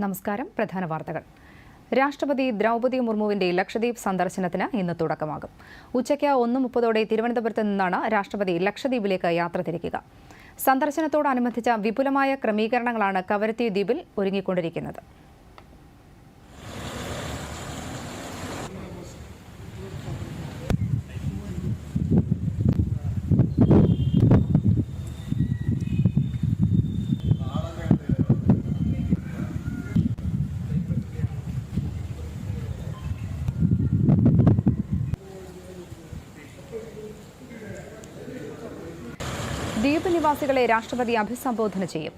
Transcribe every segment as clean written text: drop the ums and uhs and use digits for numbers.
നമസ്കാരം. പ്രധാന വാർത്തകൾ. രാഷ്ട്രപതി ദ്രൗപദി മുർമുവിന്റെ ലക്ഷദ്വീപ് സന്ദർശനത്തിന് ഇന്ന് തുടക്കമാകും. ഉച്ചയ്ക്ക് 1:30 തിരുവനന്തപുരത്ത് നിന്നാണ് രാഷ്ട്രപതി ലക്ഷദ്വീപിലേക്ക് യാത്ര തിരിക്കുക. സന്ദർശനത്തോടനുബന്ധിച്ച വിപുലമായ ക്രമീകരണങ്ങളാണ് കവരത്തി ദ്വീപിൽ ഒരുങ്ങിക്കൊണ്ടിരിക്കുന്നത്. ദ്വീപ് നിവാസികളെ രാഷ്ട്രപതി അഭിസംബോധന ചെയ്യും.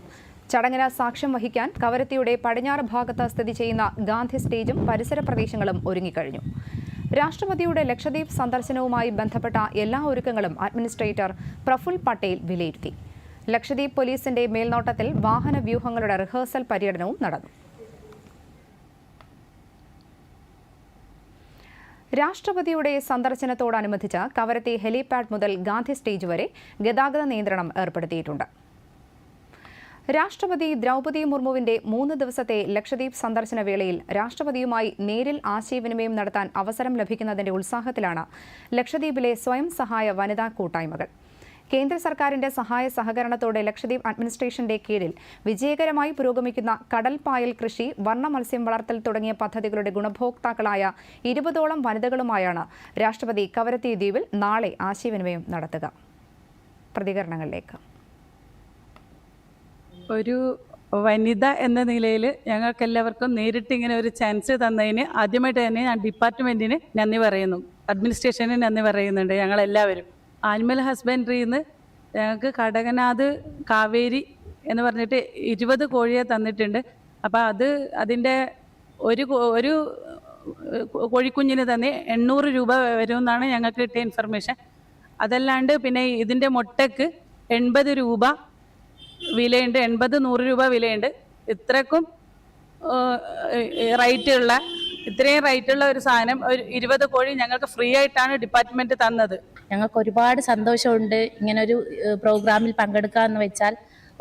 ചടങ്ങിന് സാക്ഷ്യം വഹിക്കാൻ കവരത്തിയുടെ പടിഞ്ഞാറ് ഭാഗത്ത് സ്ഥിതി ചെയ്യുന്ന ഗാന്ധി സ്റ്റേജും പരിസര പ്രദേശങ്ങളും ഒരുങ്ങിക്കഴിഞ്ഞു. രാഷ്ട്രപതിയുടെ ലക്ഷദ്വീപ് സന്ദർശനവുമായി ബന്ധപ്പെട്ട എല്ലാ ഒരുക്കങ്ങളും അഡ്മിനിസ്ട്രേറ്റർ പ്രഫുൽ പട്ടേൽ വിലയിരുത്തി. ലക്ഷദ്വീപ് പോലീസിന്റെ മേൽനോട്ടത്തിൽ വാഹന വ്യൂഹങ്ങളുടെ റിഹേഴ്സൽ പര്യടനവും നടന്നു. രാഷ്ട്രപതിയുടെ സന്ദർശനത്തോടനുബന്ധിച്ച് കവരത്തി ഹെലിപാഡ് മുതൽ ഗാന്ധി സ്റ്റേജ് വരെ ഗതാഗത നിയന്ത്രണം ഏർപ്പെടുത്തിയിട്ടുണ്ട്. രാഷ്ട്രപതി ദ്രൗപദി മുർമുവിന്റെ 3 ദിവസത്തെ ലക്ഷദ്വീപ് സന്ദർശന വേളയിൽ രാഷ്ട്രപതിയുമായി നേരിൽ ആശയവിനിമയം നടത്താൻ അവസരം ലഭിക്കുന്നതിന്റെ ഉത്സാഹത്തിലാണ് ലക്ഷദ്വീപിലെ സ്വയം സഹായ വനിതാ കൂട്ടായ്മകൾ. കേന്ദ്ര സർക്കാരിന്റെ സഹായ സഹകരണത്തോടെ ലക്ഷദ്വീപ് അഡ്മിനിസ്ട്രേഷന്റെ കീഴിൽ വിജയകരമായി പുരോഗമിക്കുന്ന കടൽപ്പായൽ കൃഷി, വർണ്ണ മത്സ്യം വളർത്തൽ തുടങ്ങിയ പദ്ധതികളുടെ ഗുണഭോക്താക്കളായ 20ഓളം വനിതകളുമായാണ് രാഷ്ട്രപതി കവരത്തി ദ്വീപിൽ നാളെ ആശയവിനിമയം നടത്തുക. പ്രതികരണങ്ങളിലേക്ക്. ഒരു വനിത എന്ന നിലയിൽ ഞങ്ങൾക്കെല്ലാവർക്കും നേരിട്ട് ഇങ്ങനെ ഒരു ചാൻസ് തന്നതിന് ആദ്യമായിട്ട് തന്നെ ഞാൻ ഡിപ്പാർട്ട്മെൻറ്റിന് നന്ദി പറയുന്നു, അഡ്മിനിസ്ട്രേഷന് നന്ദി പറയുന്നുണ്ട്. ഞങ്ങളെല്ലാവരും ആനിമൽ ഹസ്ബൻഡറിയിൽ നിന്ന് ഞങ്ങൾക്ക് കടകനാഥ് കാവേരി എന്ന് പറഞ്ഞിട്ട് 20 കോഴിയെ തന്നിട്ടുണ്ട്. അപ്പോൾ അതിൻ്റെ ഒരു കോഴിക്കുഞ്ഞിന് തന്നെ 800 രൂപ വരുമെന്നാണ് ഞങ്ങൾക്ക് കിട്ടിയ ഇൻഫർമേഷൻ. അതല്ലാണ്ട് പിന്നെ ഇതിൻ്റെ മുട്ടയ്ക്ക് 80 രൂപ വിലയുണ്ട്, 80-100 രൂപ വിലയുണ്ട്. ഇത്രയും റേറ്റുള്ള ഒരു സാധനം, ഒരു 20 കോഴി ഞങ്ങൾക്ക് ഫ്രീ ആയിട്ടാണ് ഡിപ്പാർട്ട്മെന്റ് തന്നത്. ഞങ്ങൾക്ക് ഒരുപാട് സന്തോഷമുണ്ട്. ഇങ്ങനൊരു പ്രോഗ്രാമിൽ പങ്കെടുക്കാമെന്ന് വെച്ചാൽ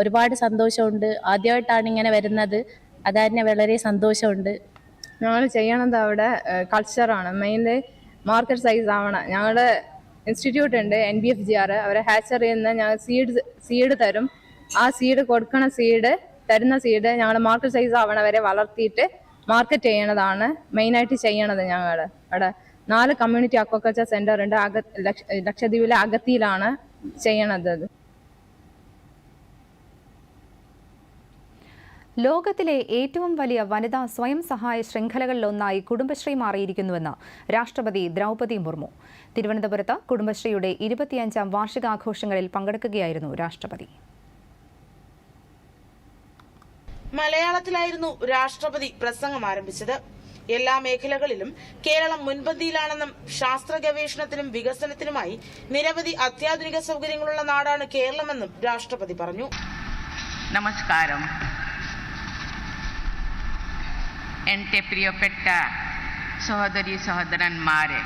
ഒരുപാട് സന്തോഷമുണ്ട്. ആദ്യമായിട്ടാണ് ഇങ്ങനെ വരുന്നത്, അത് തന്നെ വളരെ സന്തോഷമുണ്ട്. ഞങ്ങൾ ചെയ്യണത് അവിടെ കൾച്ചറാണ്, മെയിൻലി മാർക്കറ്റ് സൈസ് ആവണം. ഞങ്ങളുടെ ഇൻസ്റ്റിറ്റ്യൂട്ട് ഉണ്ട് NBFGR, അവരെ ഹാച്ചറിയിൽ നിന്ന് ഞങ്ങൾ സീഡ് തരും. ആ സീഡ് തരുന്ന സീഡ് ഞങ്ങൾ മാർക്കറ്റ് സൈസ് ആവണ വരെ വളർത്തിയിട്ട് മാർക്കറ്റ് ചെയ്യണതാണ് മെയിനായിട്ട് ചെയ്യണത്. ഞങ്ങൾ അവിടെ 4 കമ്മ്യൂണിറ്റി അക്വാകൾച്ചർ സെന്റർ ഉണ്ട്. ലക്ഷദ്വീപിലെ അഗത്തിയിലാണ് ചെയ്യണത്. ലോകത്തിലെ ഏറ്റവും വലിയ വനിതാ സ്വയം സഹായ ശൃംഖലകളിലൊന്നായി കുടുംബശ്രീ മാറിയിരിക്കുന്നുവെന്ന് രാഷ്ട്രപതി ദ്രൗപദി മുർമു. തിരുവനന്തപുരത്ത് കുടുംബശ്രീയുടെ 25ാം വാർഷികാഘോഷങ്ങളിൽ പങ്കെടുക്കുകയായിരുന്നു രാഷ്ട്രപതി. മലയാളത്തിലായിരുന്നു രാഷ്ട്രപതി പ്രസംഗം ആരംഭിച്ചത്. എല്ലാ മേഖലകളിലും കേരളം മുൻപന്തിയിലാണെന്നും ശാസ്ത്ര ഗവേഷണത്തിനും വികസനത്തിനുമായി നിരവധി അത്യാധുനിക സൗകര്യങ്ങളുള്ള നാടാണ് കേരളമെന്നും രാഷ്ട്രപതി പറഞ്ഞു. നമസ്കാരം. എന്റെ പ്രിയപ്പെട്ട സഹോദരി സഹോദരന്മാരെ,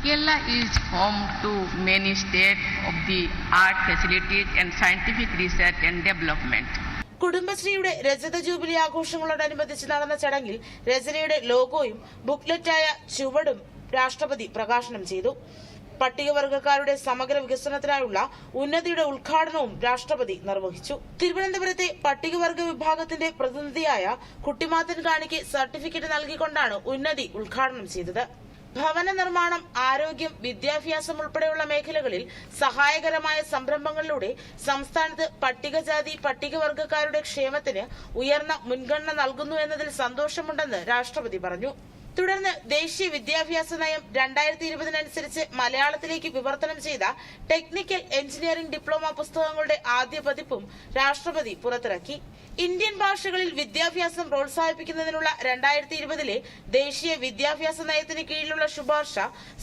Kerala is home to many state-of-the-art facilities and scientific research and development. കുടുംബശ്രീയുടെ രജത ജൂബിലി ആഘോഷങ്ങളോടനുബന്ധിച്ച് നടന്ന ചടങ്ങിൽ രചനയുടെ ലോഗോയും ബുക്ക്ലെറ്റായ ചുവടും രാഷ്ട്രപതി പ്രകാശനം ചെയ്തു. പട്ടികവർഗക്കാരുടെ സമഗ്ര വികസനത്തിനായുള്ള ഉന്നതിയുടെ ഉദ്ഘാടനവും രാഷ്ട്രപതി നിർവഹിച്ചു. തിരുവനന്തപുരത്തെ പട്ടികവർഗ വിഭാഗത്തിന്റെ പ്രതിനിധിയായ കുട്ടിമാത്തൻ കാണിക്ക് സർട്ടിഫിക്കറ്റ് നൽകിക്കൊണ്ടാണ് ഉന്നതി ഉദ്ഘാടനം ചെയ്തത്. ഭവന നിർമ്മാണം, ആരോഗ്യം, വിദ്യാഭ്യാസം ഉൾപ്പെടെയുള്ള മേഖലകളിൽ സഹായകരമായ സംരംഭങ്ങളിലൂടെ സംസ്ഥാനത്ത് പട്ടികജാതി പട്ടികവർഗക്കാരുടെ ക്ഷേമത്തിന് ഉയർന്ന മുൻഗണന നൽകുന്നു എന്നതിൽ സന്തോഷമുണ്ടെന്ന് രാഷ്ട്രപതി പറഞ്ഞു. തുടർന്ന് ദേശീയ വിദ്യാഭ്യാസ നയം 2020 മലയാളത്തിലേക്ക് വിവർത്തനം ചെയ്ത ടെക്നിക്കൽ എഞ്ചിനീയറിംഗ് ഡിപ്ലോമ പുസ്തകങ്ങളുടെ ആദ്യ പതിപ്പും രാഷ്ട്രപതി പുറത്തിറക്കി. ഇന്ത്യൻ ഭാഷകളിൽ വിദ്യാഭ്യാസം പ്രോത്സാഹിപ്പിക്കുന്നതിനുള്ള 2020 ദേശീയ വിദ്യാഭ്യാസ നയത്തിന് കീഴിലുള്ള ശുപാർശ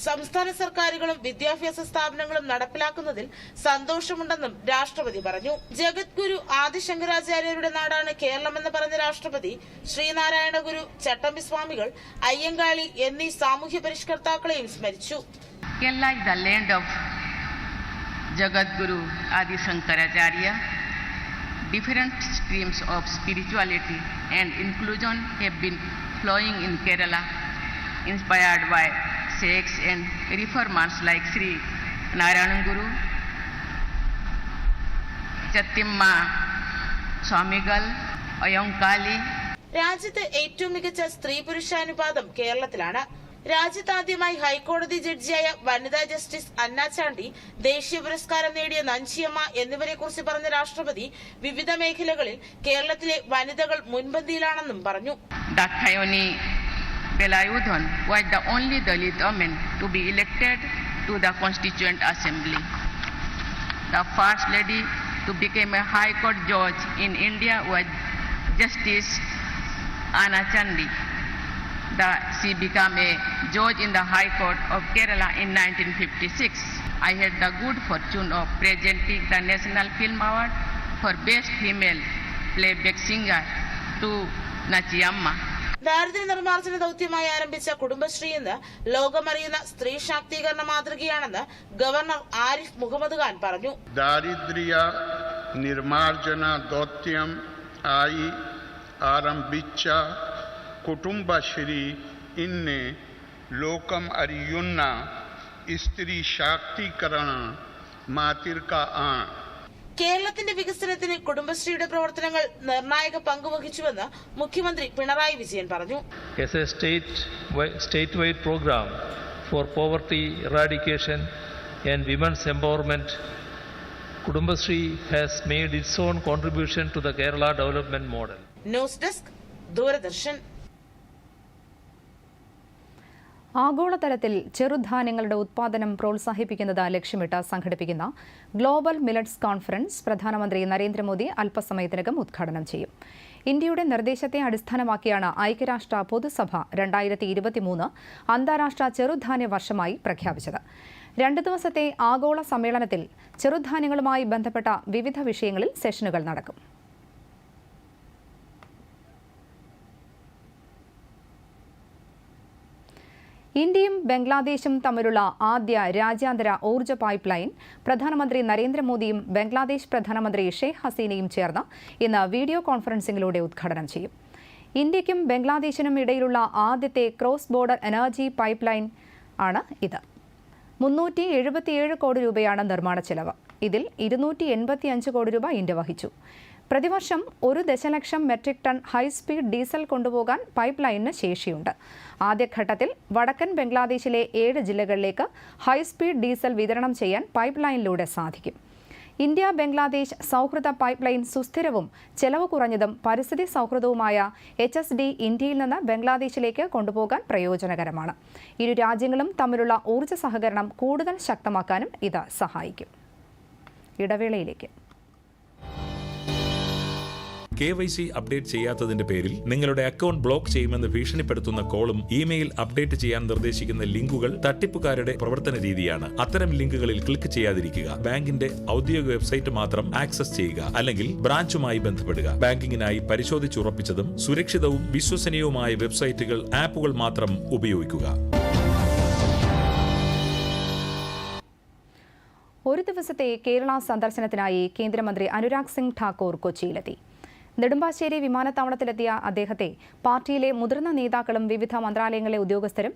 സംസ്ഥാന സർക്കാരുകളും വിദ്യാഭ്യാസ സ്ഥാപനങ്ങളും നടപ്പിലാക്കുന്നതിൽ സന്തോഷമുണ്ടെന്നും രാഷ്ട്രപതി പറഞ്ഞു. ജഗദ്ഗുരു ആദിശങ്കരാചാര്യരുടെ നാടാണ് കേരളമെന്ന് പറഞ്ഞ രാഷ്ട്രപതി ശ്രീനാരായണ ഗുരു, ചട്ടമ്പി സ്വാമികൾ, അയ്യങ്കാളി എന്നീ സാമൂഹ്യ പരിഷ്കർത്താക്കളെയും സ്മരിച്ചു. Kerala is the land of Jagadguru Adi Shankaracharya, different streams of spirituality and inclusion have been flowing in Kerala, inspired by sects and reformers like Sri Narayanan Guru, Chattimma Swamigal, Ayankali. രാജ്യത്ത് ഏറ്റവും മികച്ച സ്ത്രീ പുരുഷാനുപാതം കേരളത്തിലാണ്. രാജ്യത്താദ്യമായി ഹൈക്കോടതി ജഡ്ജിയായ വനിതാ justice അന്ന ചാണ്ടി, ദേശീയ പുരസ്കാരം നേടിയ നഞ്ചിയമ്മ എന്നിവരെ കുറിച്ച് പറഞ്ഞ രാഷ്ട്രപതി വിവിധ മേഖലകളിൽ കേരളത്തിലെ വനിതകൾ മുൻപന്തിയിലാണെന്നും പറഞ്ഞു. Dattayoni Velayudhan was the only Dalit woman to be elected to the Constituent Assembly. The first lady to become a High Court judge in India was Justice Anna Chandi. She became a judge in the High Court of Kerala in 1956. I had the good fortune of presenting the National Film Award for Best Female Playback Singer to Nachiyamma. ദാരിദ്ര്യ നിർമ്മാർജ്ജന ദൌത്യമായി ആരംഭിച്ച കുടുംബശ്രീ ഇന്ന് ലോകമറിയുന്ന സ്ത്രീ ശാക്തീകരണ മാതൃകയാണെന്ന് governor Arif Muhammad Khan പറഞ്ഞു. ദാരിദ്ര്യ നിർമ്മാർജ്ജന ദൗത്യം ആയി ആരംഭിച്ച കുടുംബശ്രീ ഇന്ന് ലോകം അറിയുന്ന സ്ത്രീ ശാക്തീകരണ മാതൃക ആണ്. കേരളത്തിന്റെ വികസനത്തിന് കുടുംബശ്രീയുടെ പ്രവർത്തനങ്ങൾ നിർണായക പങ്കുവഹിച്ചുവെന്ന് മുഖ്യമന്ത്രി പിണറായി വിജയൻ പറഞ്ഞു. As a statewide program for poverty eradication and women's empowerment, Kudumbashree has made its own contribution to the Kerala development model. News desk, Doordarshan. ആഗോളതലത്തിൽ ചെറുധാന്യങ്ങളുടെ ഉത്പാദനം പ്രോത്സാഹിപ്പിക്കുന്നത് ലക്ഷ്യമിട്ട് സംഘടിപ്പിക്കുന്ന ഗ്ലോബൽ മില്ലറ്റ്സ് കോൺഫറൻസ് പ്രധാനമന്ത്രി നരേന്ദ്രമോദി അല്പസമയത്തിനകം ഉദ്ഘാടനം ചെയ്യും. ഇന്ത്യയുടെ നിർദ്ദേശത്തെ അടിസ്ഥാനമാക്കിയാണ് ഐക്യരാഷ്ട്ര പൊതുസഭ 2023 അന്താരാഷ്ട്ര ചെറുധാന്യ വർഷമായി പ്രഖ്യാപിച്ചത്. 2 ദിവസത്തെ ആഗോള സമ്മേളനത്തിൽ ചെറുധാന്യങ്ങളുമായി ബന്ധപ്പെട്ട വിവിധ വിഷയങ്ങളിൽ സെഷനുകൾ നടക്കും. ഇന്ത്യയും ബംഗ്ലാദേശും തമ്മിലുള്ള ആദ്യ രാജ്യാന്തര ഊർജ്ജ പൈപ്പ് ലൈൻ പ്രധാനമന്ത്രി നരേന്ദ്രമോദിയും ബംഗ്ലാദേശ് പ്രധാനമന്ത്രി ഷെയ്ഖ് ഹസീനയും ചേർന്ന് ഇന്ന് വീഡിയോ കോൺഫറൻസിംഗിലൂടെ ഉദ്ഘാടനം ചെയ്യും. ഇന്ത്യയ്ക്കും ബംഗ്ലാദേശിനും ഇടയിലുള്ള ആദ്യത്തെ cross border energy pipe line ആണ് ഇത്. 377 കോടി രൂപയാണ് നിർമ്മാണ ചെലവ്. ഇതിൽ 285 കോടി രൂപ ഇന്ത്യ വഹിച്ചു. പ്രതിവർഷം 1 ദശലക്ഷം മെട്രിക് ടൺ ഹൈസ്പീഡ് ഡീസൽ കൊണ്ടുപോകാൻ പൈപ്പ് ലൈനിന് ശേഷിയുണ്ട്. ആദ്യഘട്ടത്തിൽ വടക്കൻ ബംഗ്ലാദേശിലെ 7 ജില്ലകളിലേക്ക് ഹൈസ്പീഡ് ഡീസൽ വിതരണം ചെയ്യാൻ പൈപ്പ് ലൈനിലൂടെ സാധിക്കും. ഇന്ത്യ ബംഗ്ലാദേശ് സൗഹൃദ പൈപ്പ് ലൈൻ സുസ്ഥിരവും ചെലവ് കുറഞ്ഞതും പരിസ്ഥിതി സൗഹൃദവുമായ HSD ഇന്ത്യയിൽ നിന്ന് ബംഗ്ലാദേശിലേക്ക് കൊണ്ടുപോകാൻ പ്രയോജനകരമാണ്. ഇരു രാജ്യങ്ങളും തമ്മിലുള്ള ഊർജ്ജ സഹകരണം കൂടുതൽ ശക്തമാക്കാനും ഇത് സഹായിക്കും. ഇടവേളയിലേക്ക്. KYC അപ്ഡേറ്റ് ചെയ്യാത്തതിന്റെ പേരിൽ നിങ്ങളുടെ അക്കൗണ്ട് ബ്ലോക്ക് ചെയ്യുമെന്ന് ഭീഷണിപ്പെടുത്തുന്ന കോളും ഇമെയിൽ അപ്ഡേറ്റ് ചെയ്യാൻ നിർദ്ദേശിക്കുന്ന ലിങ്കുകൾ തട്ടിപ്പുകാരുടെ പ്രവർത്തന രീതിയാണ്. അത്തരം ലിങ്കുകളിൽ ക്ലിക്ക് ചെയ്യാതിരിക്കുക. ബാങ്കിന്റെ ഔദ്യോഗിക വെബ്സൈറ്റ് മാത്രം ആക്സസ് ചെയ്യുക, അല്ലെങ്കിൽ ബ്രാഞ്ചുമായി ബന്ധപ്പെടുക. ബാങ്കിങ്ങിനായി പരിശോധിച്ചുറപ്പിച്ചതും സുരക്ഷിതവും വിശ്വസനീയവുമായ വെബ്സൈറ്റുകൾ, ആപ്പുകൾ മാത്രം ഉപയോഗിക്കുക. ഒരു ദിവസത്തെ കേരള സന്ദർശനത്തിനായി കേന്ദ്രമന്ത്രി അനുരാഗ് സിംഗ് ഠാക്കൂർ കൊച്ചിയിലെത്തി. നെടുമ്പാശ്ശേരി വിമാനത്താവളത്തിലെത്തിയ അദ്ദേഹത്തെ പാർട്ടിയിലെ മുതിർന്ന നേതാക്കളും വിവിധ മന്ത്രാലയങ്ങളിലെ ഉദ്യോഗസ്ഥരും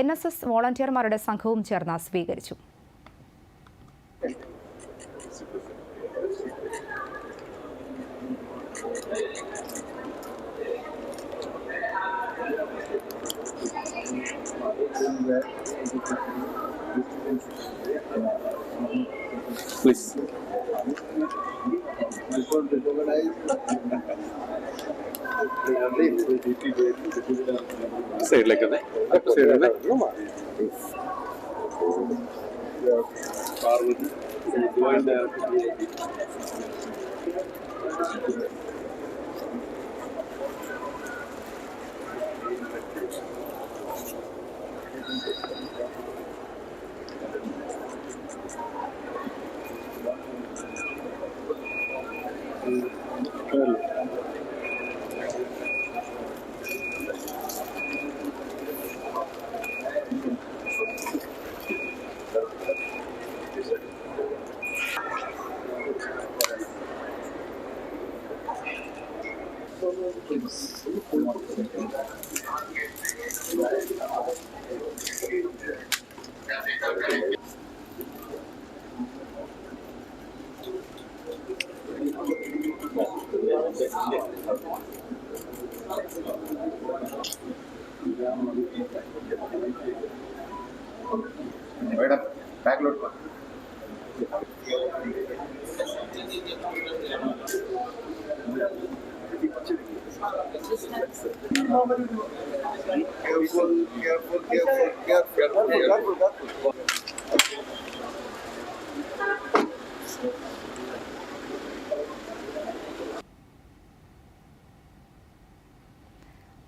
NSS വോളണ്ടിയർമാരുടെ സംഘവും ചേർന്ന് സ്വീകരിച്ചു. Madam, backload. Careful.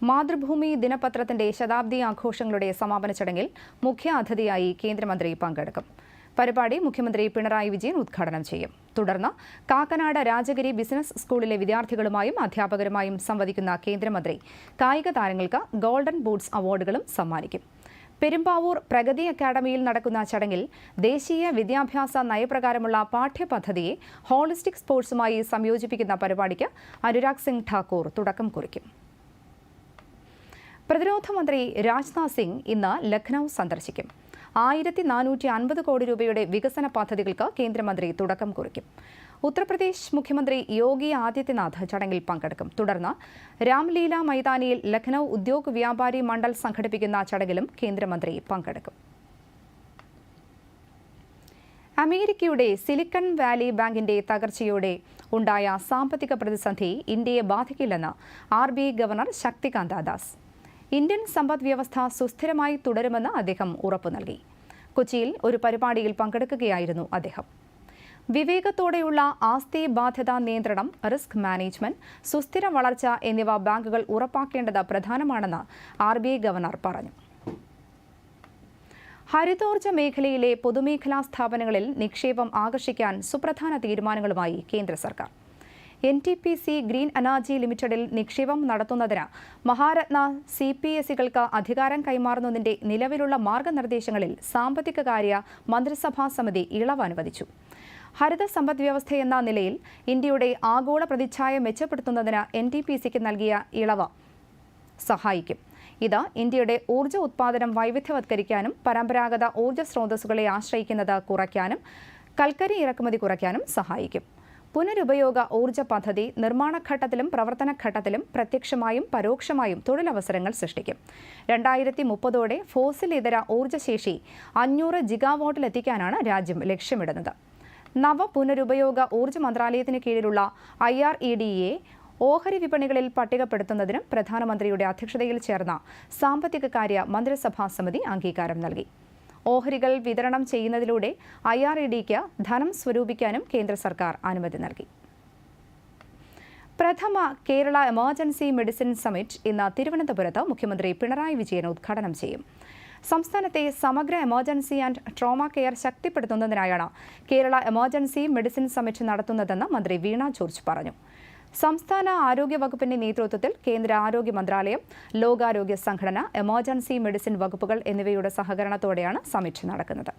മാതൃഭൂമി ദിനപത്രത്തിന്റെ ശതാബ്ദി ആഘോഷങ്ങളുടെ സമാപന ചടങ്ങിൽ മുഖ്യ അതിഥിയായി കേന്ദ്രമന്ത്രി പങ്കെടുക്കും. പരിപാടി മുഖ്യമന്ത്രി പിണറായി വിജയൻ ഉദ്ഘാടനം ചെയ്യും. തുടർന്ന് കാക്കനാട് രാജഗിരി ബിസിനസ് സ്കൂളിലെ വിദ്യാർത്ഥികളുമായും അധ്യാപകരുമായും സംവദിക്കുന്ന കേന്ദ്രമന്ത്രി കായിക താരങ്ങൾക്ക് ഗോൾഡൻ ബൂട്ട്സ് അവാർഡുകളും സമ്മാനിക്കും. പെരുമ്പാവൂർ പ്രഗതി അക്കാദമിയിൽ നടക്കുന്ന ചടങ്ങിൽ ദേശീയ വിദ്യാഭ്യാസ നയപ്രകാരമുള്ള പാഠ്യപദ്ധതിയെ ഹോളിസ്റ്റിക് സ്പോർട്സുമായി സംയോജിപ്പിക്കുന്ന പരിപാടിക്ക് അനുരാഗ് സിംഗ് ഠാക്കൂർ തുടക്കം കുറിക്കും. പ്രതിരോധ മന്ത്രി രാജ്നാഥ് സിംഗ് ഇന്ന് ലഖ്നൌ സന്ദർശിക്കും. 1450 കോടി രൂപയുടെ വികസന പദ്ധതികൾക്ക് കേന്ദ്രമന്ത്രി തുടക്കം കുറിക്കും. ഉത്തർപ്രദേശ് മുഖ്യമന്ത്രി യോഗി ആദിത്യനാഥ് ചടങ്ങിൽ പങ്കെടുക്കും. തുടർന്ന് രാംലീല മൈതാനിയിൽ ലഖ്നൌ ഉദ്യോഗ് വ്യാപാരി മണ്ഡൽ സംഘടിപ്പിക്കുന്ന ചടങ്ങിലും കേന്ദ്രമന്ത്രി പങ്കെടുക്കും. അമേരിക്കയുടെ സിലിക്കൺ വാലി ബാങ്കിന്റെ തകർച്ചയോടെ ഉണ്ടായ സാമ്പത്തിക പ്രതിസന്ധി ഇന്ത്യയെ ബാധിക്കില്ലെന്ന് RBI governor Shaktikanta Das. Indian സമ്പദ് വ്യവസ്ഥ സുസ്ഥിരമായി തുടരുമെന്ന് അദ്ദേഹം ഉറപ്പു നൽകി. കൊച്ചിയിൽ ഒരു പരിപാടിയിൽ പങ്കെടുക്കുകയായിരുന്നു അദ്ദേഹം. വിവേകത്തോടെയുള്ള ആസ്തി ബാധ്യതാ നിയന്ത്രണം, റിസ്ക് മാനേജ്മെന്റ്, സുസ്ഥിര വളർച്ച എന്നിവ ബാങ്കുകൾ ഉറപ്പാക്കേണ്ടത് പ്രധാനമാണെന്ന് RBI ഗവർണർ പറഞ്ഞു. ഹരിതോർജ്ജ മേഖലയിലെ പൊതുമേഖലാ സ്ഥാപനങ്ങളിൽ നിക്ഷേപം ആകർഷിക്കാൻ സുപ്രധാന തീരുമാനങ്ങളുമായി കേന്ദ്ര സർക്കാർ. NTPC ഗ്രീൻ എനർജി ലിമിറ്റഡിൽ നിക്ഷേപം നടത്തുന്നതിന് മഹാരത്ന CPSEകൾക്ക് അധികാരം കൈമാറുന്നതിന്റെ നിലവിലുള്ള മാർഗനിർദ്ദേശങ്ങളിൽ സാമ്പത്തിക കാര്യ മന്ത്രിസഭാ സമിതി ഇളവ് അനുവദിച്ചു. ഹരിത സമ്പദ് വ്യവസ്ഥയെന്ന നിലയിൽ ഇന്ത്യയുടെ ആഗോള പ്രതിച്ഛായ മെച്ചപ്പെടുത്തുന്നതിന് NTPCക്ക് നൽകിയ ഇളവ് സഹായിക്കും. ഇത് ഇന്ത്യയുടെ ഊർജ്ജ ഉത്പാദനം വൈവിധ്യവത്കരിക്കാനും പരമ്പരാഗത ഊർജ്ജ സ്രോതസ്സുകളെ ആശ്രയിക്കുന്നത് കുറയ്ക്കാനും കൽക്കരി ഇറക്കുമതി കുറയ്ക്കാനും സഹായിക്കും. പുനരുപയോഗ ഊർജ്ജ പദ്ധതി നിർമ്മാണഘട്ടത്തിലും പ്രവർത്തനഘട്ടത്തിലും പ്രത്യക്ഷമായും പരോക്ഷമായും തൊഴിലവസരങ്ങൾ സൃഷ്ടിക്കും. 2030ഓടെ ഫോസിൽ ഇതര ഊർജ്ജശേഷി 500 ജിഗാവാട്ടിലെത്തിക്കാനാണ് രാജ്യം ലക്ഷ്യമിടുന്നത്. നവ പുനരുപയോഗ ഊർജ്ജ മന്ത്രാലയത്തിന് കീഴിലുള്ള IREDയെ ഓഹരി വിപണികളിൽ പട്ടികപ്പെടുത്തുന്നതിനും പ്രധാനമന്ത്രിയുടെ അധ്യക്ഷതയിൽ ചേർന്ന സാമ്പത്തിക കാര്യ മന്ത്രിസഭാ സമിതി അംഗീകാരം നൽകി. ഓഹരികൾ വിതരണം ചെയ്യുന്നതിലൂടെ IREDക്ക് ധനം സ്വരൂപിക്കാനും കേന്ദ്ര സർക്കാർ അനുമതി നൽകി. പ്രഥമ കേരള എമർജൻസി മെഡിസിൻ സമ്മിറ്റ് ഇന്ന് തിരുവനന്തപുരത്ത് മുഖ്യമന്ത്രി പിണറായി വിജയൻ ഉദ്ഘാടനം ചെയ്യും. സംസ്ഥാനത്തെ സമഗ്ര എമർജൻസി ആൻഡ് ട്രോമ കെയർ ശക്തിപ്പെടുത്തുന്നതിനായാണ് കേരള എമർജൻസി മെഡിസിൻ സമ്മിറ്റ് നടത്തുന്നതെന്ന് മന്ത്രി വീണ ജോർജ് പറഞ്ഞു. സംസ്ഥാന ആരോഗ്യ വകുപ്പിന്റെ നേതൃത്വത്തിൽ കേന്ദ്ര ആരോഗ്യ മന്ത്രാലയം, ലോകാരോഗ്യ സംഘടന, എമർജൻസി മെഡിസിൻ വകുപ്പുകൾ എന്നിവയുടെ സഹകരണത്തോടെയാണ് സമ്മിറ്റ് നടക്കുന്നത്.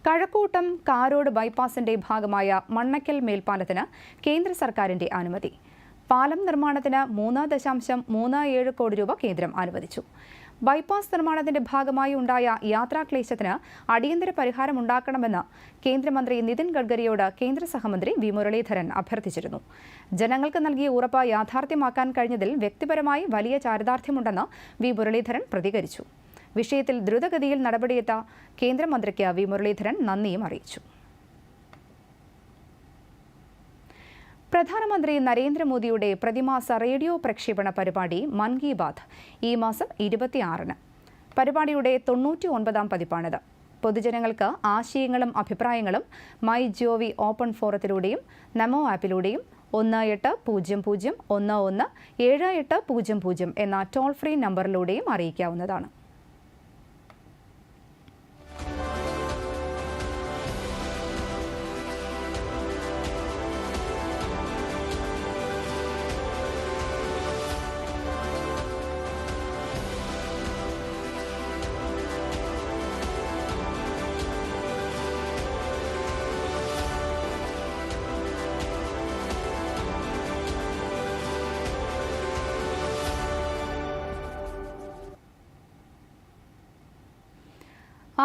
കഴക്കൂട്ടം കാരോട് ബൈപ്പാസിന്റെ ഭാഗമായ മണ്ണക്കൽ മേൽപ്പാലത്തിന് കേന്ദ്ര സർക്കാരിന്റെ അനുമതി. പാലം നിർമ്മാണത്തിന് 3.37 കോടി രൂപ കേന്ദ്രം അനുവദിച്ചു. ബൈപ്പാസ് നിർമ്മാണത്തിന്റെ ഭാഗമായി ഉണ്ടായ യാത്രാക്ലേശത്തിന് അടിയന്തര പരിഹാരമുണ്ടാക്കണമെന്ന് കേന്ദ്രമന്ത്രി നിതിൻ ഗഡ്കരിയോട് കേന്ദ്ര സഹമന്ത്രി വി മുരളീധരൻ അഭ്യർത്ഥിച്ചിരുന്നു. ജനങ്ങൾക്ക് നൽകിയ ഉറപ്പ് യാഥാർത്ഥ്യമാക്കാൻ കഴിഞ്ഞതിൽ വ്യക്തിപരമായി വലിയ ചാരിതാർത്ഥ്യമുണ്ടെന്ന് വി മുരളീധരൻ പ്രതികരിച്ചു. വിഷയത്തിൽ ദ്രുതഗതിയിൽ നടപടിയെടുത്ത കേന്ദ്രമന്ത്രിക്ക് വി മുരളീധരൻ നന്ദിയും അറിയിച്ചു. പ്രധാനമന്ത്രി നരേന്ദ്രമോദിയുടെ പ്രതിമാസ റേഡിയോ പ്രക്ഷേപണ പരിപാടി മൻ കി ബാത്ത് ഈ മാസം 26-ന്. പരിപാടിയുടെ 99-ാം പതിപ്പാണിത്. പൊതുജനങ്ങൾക്ക് ആശയങ്ങളും അഭിപ്രായങ്ങളും MyGov ഓപ്പൺ ഫോറത്തിലൂടെയും നമോ ആപ്പിലൂടെയും 1800117800 എന്ന ടോൾ ഫ്രീ നമ്പറിലൂടെയും അറിയിക്കാവുന്നതാണ്.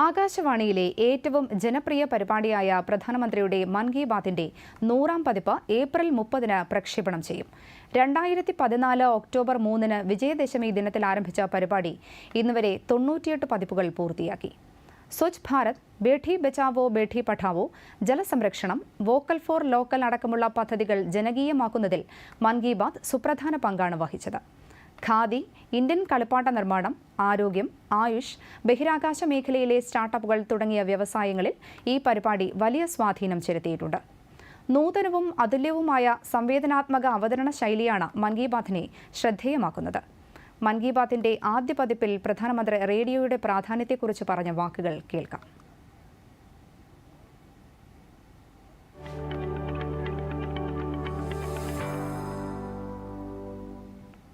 ആകാശവാണിയിലെ ഏറ്റവും ജനപ്രിയ പരിപാടിയായ പ്രധാനമന്ത്രിയുടെ മൻ കി ബാത്തിന്റെ 100ാം പതിപ്പ് ഏപ്രിൽ 30-ന് പ്രക്ഷേപണം ചെയ്യും. 2014 ഒക്ടോബർ 3-ന് വിജയദശമി ദിനത്തിൽ ആരംഭിച്ച പരിപാടി ഇന്നുവരെ 98 പതിപ്പുകൾ പൂർത്തിയാക്കി. സ്വച്ഛ് ഭാരത്, ബേഠി ബച്ചാവോ ബേഠി പഠാവോ, ജലസംരക്ഷണം, വോക്കൽ ഫോർ ലോക്കൽ അടക്കമുള്ള പദ്ധതികൾ ജനകീയമാക്കുന്നതിൽ മൻ കി ബാത്ത് സുപ്രധാന പങ്കാണ് വഹിച്ചത്. ഖാദി, ഇന്ത്യൻ കളിപ്പാട്ട നിർമ്മാണം, ആരോഗ്യം, ആയുഷ്, ബഹിരാകാശ മേഖലയിലെ സ്റ്റാർട്ടപ്പുകൾ തുടങ്ങിയ വ്യവസായങ്ങളിൽ ഈ പരിപാടി വലിയ സ്വാധീനം ചെലുത്തിയിട്ടുണ്ട്. നൂതനവും അതുല്യവുമായ സംവേദനാത്മക അവതരണ ശൈലിയാണ് മൻ കി ബാത്തിനെ ശ്രദ്ധേയമാക്കുന്നത്. മൻ കി ബാത്തിന്റെ ആദ്യ പതിപ്പിൽ പ്രധാനമന്ത്രി റേഡിയോയുടെ പ്രാധാന്യത്തെക്കുറിച്ച് പറഞ്ഞ വാക്കുകൾ കേൾക്കാം.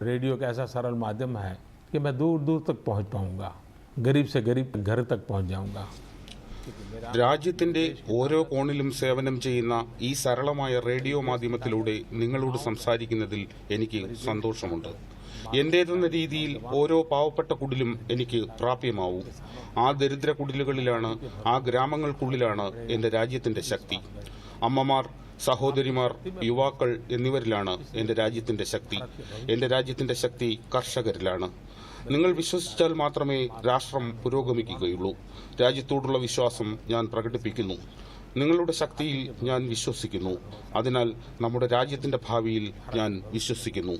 रेडियो का ऐसा सरल माध्यम है कि मैं दूर दूर तक पहुंच पाऊंगा, गरीब से गरीब घर तक पहुंच जाऊंगा. രാജ്യത്തിന്റെ ഓരോ കോണിലും സേവനം ചെയ്യുന്ന ഈ സരളമായ റേഡിയോ മാധ്യമത്തിലൂടെ നിങ്ങളോട് സംസാരിക്കുന്നതിൽ എനിക്ക് സന്തോഷമുണ്ട്. എന്റേതെന്ന രീതിയിൽ ഓരോ പാവപ്പെട്ട കുടിലും എനിക്ക് പ്രാപ്യമാവും. ആ ദരിദ്ര കുടിലുകളിലാണ്, ആ ഗ്രാമങ്ങൾക്കുള്ളിലാണ് എന്റെ രാജ്യത്തിന്റെ ശക്തി. അമ്മമാർ, സഹോദരിമാർ, യുവാക്കൾ എന്നിവരിലാണ് എന്റെ രാജ്യത്തിന്റെ ശക്തി. എന്റെ രാജ്യത്തിന്റെ ശക്തി കർഷകരിലാണ്. നിങ്ങൾ വിശ്വസിച്ചാൽ മാത്രമേ രാഷ്ട്രം പുരോഗമിക്കുകയുള്ളൂ. രാജ്യത്തോടുള്ള വിശ്വാസം ഞാൻ പ്രകടിപ്പിക്കുന്നു. നിങ്ങളുടെ ശക്തിയിൽ ഞാൻ വിശ്വസിക്കുന്നു. അതിനാൽ നമ്മുടെ രാജ്യത്തിന്റെ ഭാവിയിൽ ഞാൻ വിശ്വസിക്കുന്നു.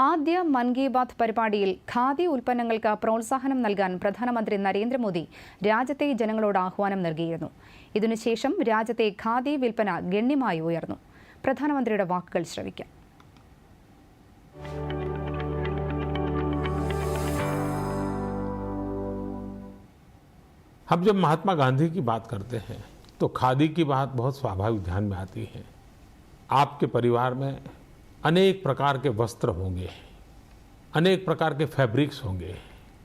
ആദ്യ മൻ കി ബാത്ത് പരിപാടിയിൽ ഖാദി ഉൽപ്പന്നങ്ങൾക്ക് പ്രോത്സാഹനം നൽകാൻ പ്രധാനമന്ത്രി നരേന്ദ്രമോദി രാജ്യത്തെ ജനങ്ങളോട് ആഹ്വാനം നൽകിയിരുന്നു. ഇതിനുശേഷം രാജ്യത്തെ ഖാദി വിൽപ്പന ഗണ്യമായി ഉയർന്നു. പ്രധാനമന്ത്രിയുടെ വാക്കുകൾ ശ്രവിക്കാം. हम जब महात्मा गांधी की बात करते हैं तो खादी की बात बहुत स्वाभाविक ध्यान में आती है. आपके परिवार में अनेक प्रकार के वस्त्र होंगे, अनेक प्रकार के फैब्रिक्स होंगे,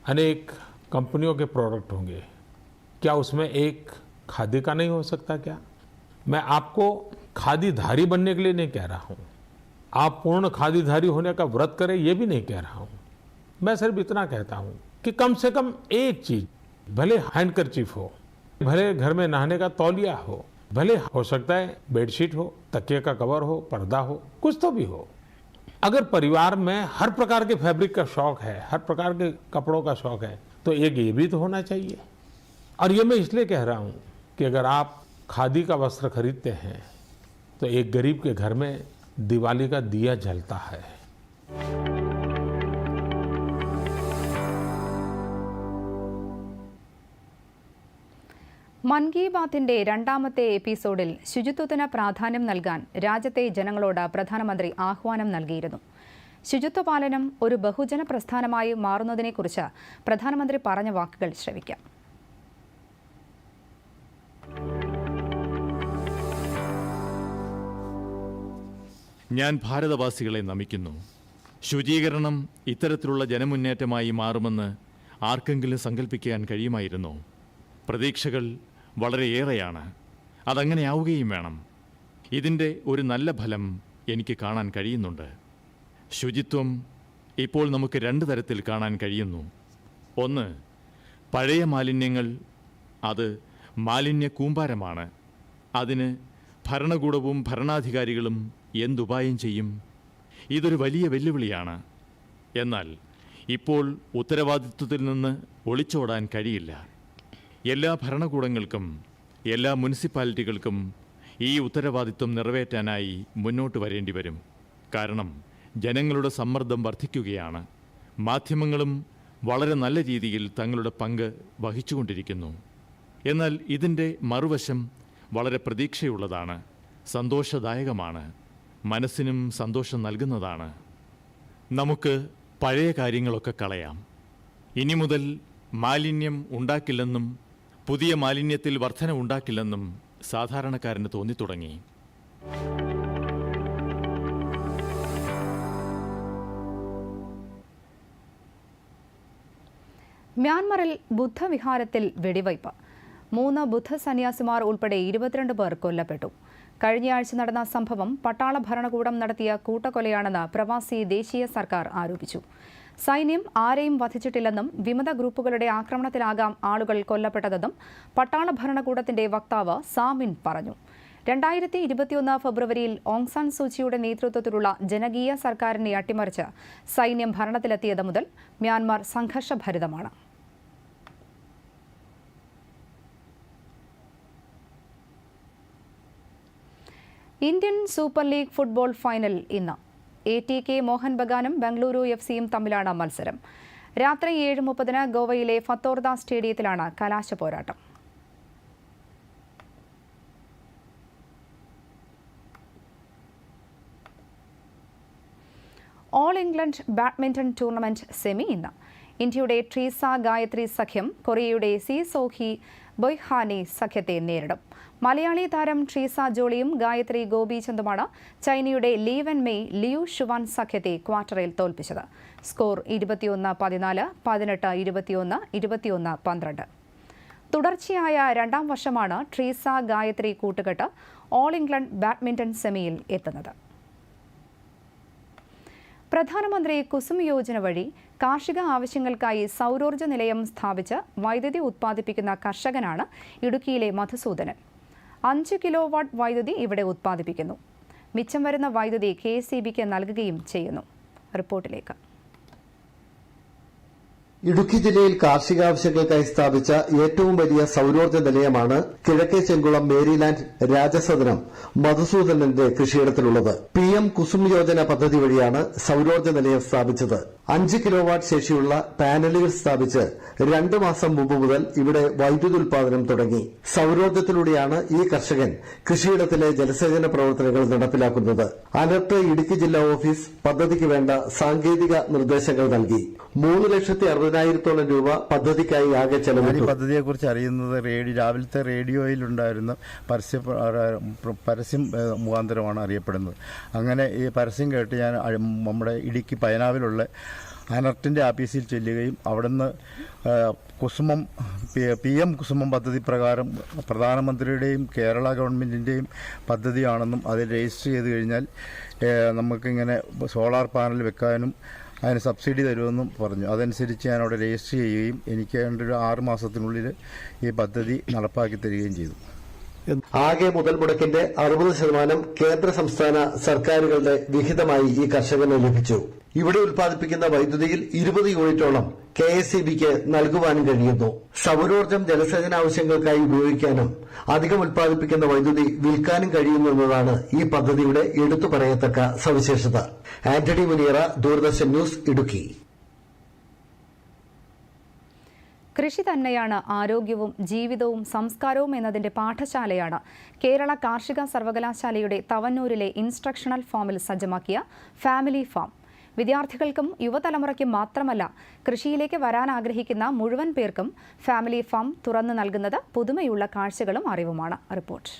अनेक कंपनियों के प्रोडक्ट होंगे. क्या उसमें एक खादी का नहीं हो सकता क्या? मैं आपको खादीधारी बनने के लिए नहीं कह रहा हूँ. आप पूर्ण खादीधारी होने का व्रत करें ये भी नहीं कह रहा हूँ. मैं सिर्फ इतना कहता हूँ कि कम से कम एक चीज, भले हैंडकरचीफ हो, भले घर में नहाने का तौलिया हो, भले हो सकता है बेडशीट हो, तकिए का कवर हो, पर्दा हो, कुछ तो भी हो. अगर परिवार में हर प्रकार के फैब्रिक का शौक है, हर प्रकार के कपड़ों का शौक है, तो एक ये भी तो होना चाहिए. और ये मैं इसलिए कह रहा हूँ कि अगर आप खादी का वस्त्र खरीदते हैं तो एक गरीब के घर में दिवाली का दिया जलता है. മൻ കി ബാത്തിന്റെ 2ാമത്തെ എപ്പിസോഡിൽ ശുചിത്വത്തിന് പ്രാധാന്യം നൽകാൻ രാജ്യത്തെ ജനങ്ങളോട് പ്രധാനമന്ത്രി ആഹ്വാനം നൽകിയിരുന്നു. ശുചിത്വ പാലനം ഒരു ബഹുജന പ്രസ്ഥാനമായി മാറുന്നതിനെക്കുറിച്ച് പ്രധാനമന്ത്രി പറഞ്ഞ വാക്കുകൾ ശ്രവിക്കാം. ഞാൻ ഭാരതവാസികളെ നമിക്കുന്നു. ശുചീകരണം ഇത്തരത്തിലുള്ള ജനമുന്നേറ്റമായി മാറുമെന്ന് ആർക്കെങ്കിലും സങ്കല്പിക്കാൻ കഴിയുമായിരുന്നോ? പ്രതീക്ഷകൾ വളരെയേറെയാണ്. അതങ്ങനെയാവുകയും വേണം. ഇതിൻ്റെ ഒരു നല്ല ഫലം എനിക്ക് കാണാൻ കഴിയുന്നുണ്ട്. ശുചിത്വം ഇപ്പോൾ നമുക്ക് 2 തരത്തിൽ കാണാൻ കഴിയുന്നു. ഒന്ന്, പഴയ മാലിന്യങ്ങൾ. അത് മാലിന്യ കൂമ്പാരമാണ്. അതിന് ഭരണകൂടവും ഭരണാധികാരികളും എന്തുപായം ചെയ്യും? ഇതൊരു വലിയ വെല്ലുവിളിയാണ്. എന്നാൽ ഇപ്പോൾ ഉത്തരവാദിത്വത്തിൽ നിന്ന് ഒളിച്ചോടാൻ കഴിയില്ല. എല്ലാ ഭരണകൂടങ്ങൾക്കും എല്ലാ മുനിസിപ്പാലിറ്റികൾക്കും ഈ ഉത്തരവാദിത്വം നിറവേറ്റാനായി മുന്നോട്ട് വരേണ്ടി വരും. കാരണം ജനങ്ങളുടെ സമ്മർദ്ദം വർദ്ധിക്കുകയാണ്. മാധ്യമങ്ങളും വളരെ നല്ല രീതിയിൽ തങ്ങളുടെ പങ്ക് വഹിച്ചുകൊണ്ടിരിക്കുന്നു. എന്നാൽ ഇതിൻ്റെ മറുവശം വളരെ പ്രതീക്ഷയുള്ളതാണ്, സന്തോഷദായകമാണ്, മനസ്സിനും സന്തോഷം നൽകുന്നതാണ്. നമുക്ക് പഴയ കാര്യങ്ങളൊക്കെ കളയാം. ഇനി മുതൽ മാലിന്യം ഉണ്ടാക്കില്ലെന്നും പുതിയ മാലിന്യത്തിൽ വർധന ഉണ്ടാക്കില്ലെന്നും സാധാരണക്കാരന് തോന്നിത്തുടങ്ങി. മ്യാൻമറിൽ ബുദ്ധവിഹാരത്തിൽ വെടിവയ്പ്. 3 ബുദ്ധ സന്യാസിമാർ ഉൾപ്പെടെ 22 പേർ കൊല്ലപ്പെട്ടു. കഴിഞ്ഞയാഴ്ച നടന്ന സംഭവം പട്ടാള ഭരണകൂടം നടത്തിയ കൂട്ടക്കൊലയാണെന്ന് പ്രവാസി ദേശീയ സർക്കാർ ആരോപിച്ചു. സൈന്യം ആരെയും വധിച്ചിട്ടില്ലെന്നും വിമത ഗ്രൂപ്പുകളുടെ ആക്രമണത്തിലാകാം ആളുകൾ കൊല്ലപ്പെട്ടതെന്നും പട്ടാള ഭരണകൂടത്തിന്റെ വക്താവ് സാമിൻ പറഞ്ഞു. 2021 ഫെബ്രുവരിയിൽ ഓങ് സാൻ സൂചിയുടെ നേതൃത്വത്തിലുള്ള ജനകീയ സർക്കാരിനെ അട്ടിമറിച്ച് സൈന്യം ഭരണത്തിലെത്തിയത് മുതൽ മ്യാൻമാർ സംഘർഷഭരിതമാണ്. Indian super league football final ഇന്ന്. ATK മോഹൻ ബഗാനും ബംഗളൂരു FCയും തമ്മിലാണ് മത്സരം. രാത്രി 7:30 ഗോവയിലെ ഫത്തോർദ സ്റ്റേഡിയത്തിലാണ് കലാശ പോരാട്ടം. All England badminton tournament semi ഇന്ന്. ഇന്ത്യയുടെ ട്രീസ ഗായത്രി സഖ്യം കൊറിയയുടെ സി സോഹി ബൊയ്ഹാനി സഖ്യത്തെ നേരിടും. മലയാളി താരം ട്രീസ ജോളിയും ഗായത്രി ഗോപിചന്ദുമാണ് ചൈനയുടെ ലീവൻ മെയ് ലിയു ഷുവാൻ സഖ്യത്തെ ക്വാർട്ടറിൽ തോൽപ്പിച്ചത്. സ്കോർ 21-14, 18-21, 21-12. തുടർച്ചയായ രണ്ടാം വർഷമാണ് ട്രീസ ഗായത്രി കൂട്ടുകെട്ട് ഓൾ ഇംഗ്ലണ്ട് ബാഡ്മിന്റൺ സെമിയിൽ എത്തുന്നത്. പ്രധാനമന്ത്രി കുസും യോജന വഴി കാർഷിക ആവശ്യങ്ങൾക്കായി സൗരോർജ്ജ നിലയം സ്ഥാപിച്ച് വൈദ്യുതി ഉത്പാദിപ്പിക്കുന്ന കർഷകനാണ് ഇടുക്കിയിലെ മധുസൂദനൻ. 5 കിലോവാട്ട് വൈദ്യുതി ഇവിടെ ഉത്പാദിപ്പിക്കുന്നു. മിച്ചം വരുന്ന വൈദ്യുതി KSEBക്ക് നൽകുകയും ചെയ്യുന്നു. റിപ്പോർട്ടിലേക്ക്. ഇടുക്കി ജില്ലയിൽ കാർഷികാവശ്യങ്ങൾക്കായി സ്ഥാപിച്ച ഏറ്റവും വലിയ സൌരോർജ്ജ നിലയമാണ് കിഴക്കേ ചെങ്കുളം മേരിലാൻഡ് രാജസദനം മധുസൂദനന്റെ കൃഷിയിടത്തിലുള്ളത്. PM കുസും യോജന പദ്ധതി വഴിയാണ് സൌരോർജ്ജ നിലയം സ്ഥാപിച്ചത്. 5 കിലോവാട്ട് ശേഷിയുള്ള പാനലുകൾ സ്ഥാപിച്ച് 2 മാസം മുമ്പ് മുതൽ ഇവിടെ വൈദ്യുതി ഉൽപാദനം തുടങ്ങി. സൌരോർജ്ജത്തിലൂടെയാണ് ഈ കർഷകൻ കൃഷിയിടത്തിലെ ജലസേചന പ്രവർത്തനങ്ങൾ നടപ്പിലാക്കുന്നത്. അലർട്ട് ഇടുക്കി ജില്ലാ ഓഫീസ് പദ്ധതിക്ക് വേണ്ട സാങ്കേതിക നിർദ്ദേശങ്ങൾ നൽകി. 3,60,000 രൂപ പദ്ധതിക്കായി ആകെ ചെലവിട്ടു. ഈ പദ്ധതിയെക്കുറിച്ച് അറിയുന്നത് രാവിലത്തെ റേഡിയോയിലുണ്ടായിരുന്ന പരസ്യം മുഖാന്തരമാണ് അറിയപ്പെടുന്നത്. അങ്ങനെ ഈ പരസ്യം കേട്ട് ഞാൻ നമ്മുടെ ഇടുക്കി പയനാവിലുള്ള അനർട്ടിൻ്റെ ആഫീസിൽ ചെല്ലുകയും അവിടുന്ന് കുസുമം PM കുസുമം പദ്ധതി പ്രകാരം പ്രധാനമന്ത്രിയുടെയും കേരള ഗവൺമെൻറ്റിൻ്റെയും പദ്ധതിയാണെന്നും അതിൽ രജിസ്റ്റർ ചെയ്ത് കഴിഞ്ഞാൽ നമുക്കിങ്ങനെ സോളാർ പാനൽ വെക്കാനും അതിന് സബ്സിഡി തരുമെന്നും പറഞ്ഞു. അതനുസരിച്ച് ഞാൻ അവിടെ രജിസ്റ്റർ ചെയ്യുകയും എനിക്ക് ഒരു 6 മാസത്തിനുള്ളിൽ ഈ പദ്ധതി നടപ്പാക്കി തരികയും ചെയ്തു. ആകെ മുതൽ മുടക്കിന്റെ 60% കേന്ദ്ര സംസ്ഥാന സർക്കാരുകളുടെ വിഹിതമായി ഈ കർഷകന് ലഭിച്ചു. ഇവിടെ ഉൽപ്പാദിപ്പിക്കുന്ന വൈദ്യുതിയിൽ 20 യൂണിറ്റോളം KSEBക്ക് നൽകുവാനും കഴിയുന്നു. സൗരോർജ്ജം ജലസേചന ആവശ്യങ്ങൾക്കായി ഉപയോഗിക്കാനും അധികം ഉൽപ്പാദിപ്പിക്കുന്ന വൈദ്യുതി വിൽക്കാനും കഴിയുന്നതാണ് ഈ പദ്ധതിയുടെ എടുത്തു പറയത്തക്ക സവിശേഷത. ആന്റണി മുനിയറ, ദൂരദർശൻ ന്യൂസ്, ഇടുക്കി. കൃഷി തന്നെയാണ് ആരോഗ്യവും ജീവിതവും സംസ്കാരവും എന്നതിന്റെ പാഠശാലയാണ് കേരള കാർഷിക സർവകലാശാലയുടെ തവന്നൂരിലെ ഇൻസ്ട്രക്ഷണൽ ഫാമിൽ സജ്ജമാക്കിയ ഫാമിലി ഫാം. വിദ്യാർത്ഥികൾക്കും യുവതലമുറയ്ക്കും മാത്രമല്ല, കൃഷിയിലേക്ക് വരാൻ ആഗ്രഹിക്കുന്ന മുഴുവൻ പേർക്കും ഫാമിലി ഫാം തുറന്നു നൽകുന്നത് പുതുമയുള്ള കാഴ്ചകളും അറിവുമാണ്. റിപ്പോർട്ട്.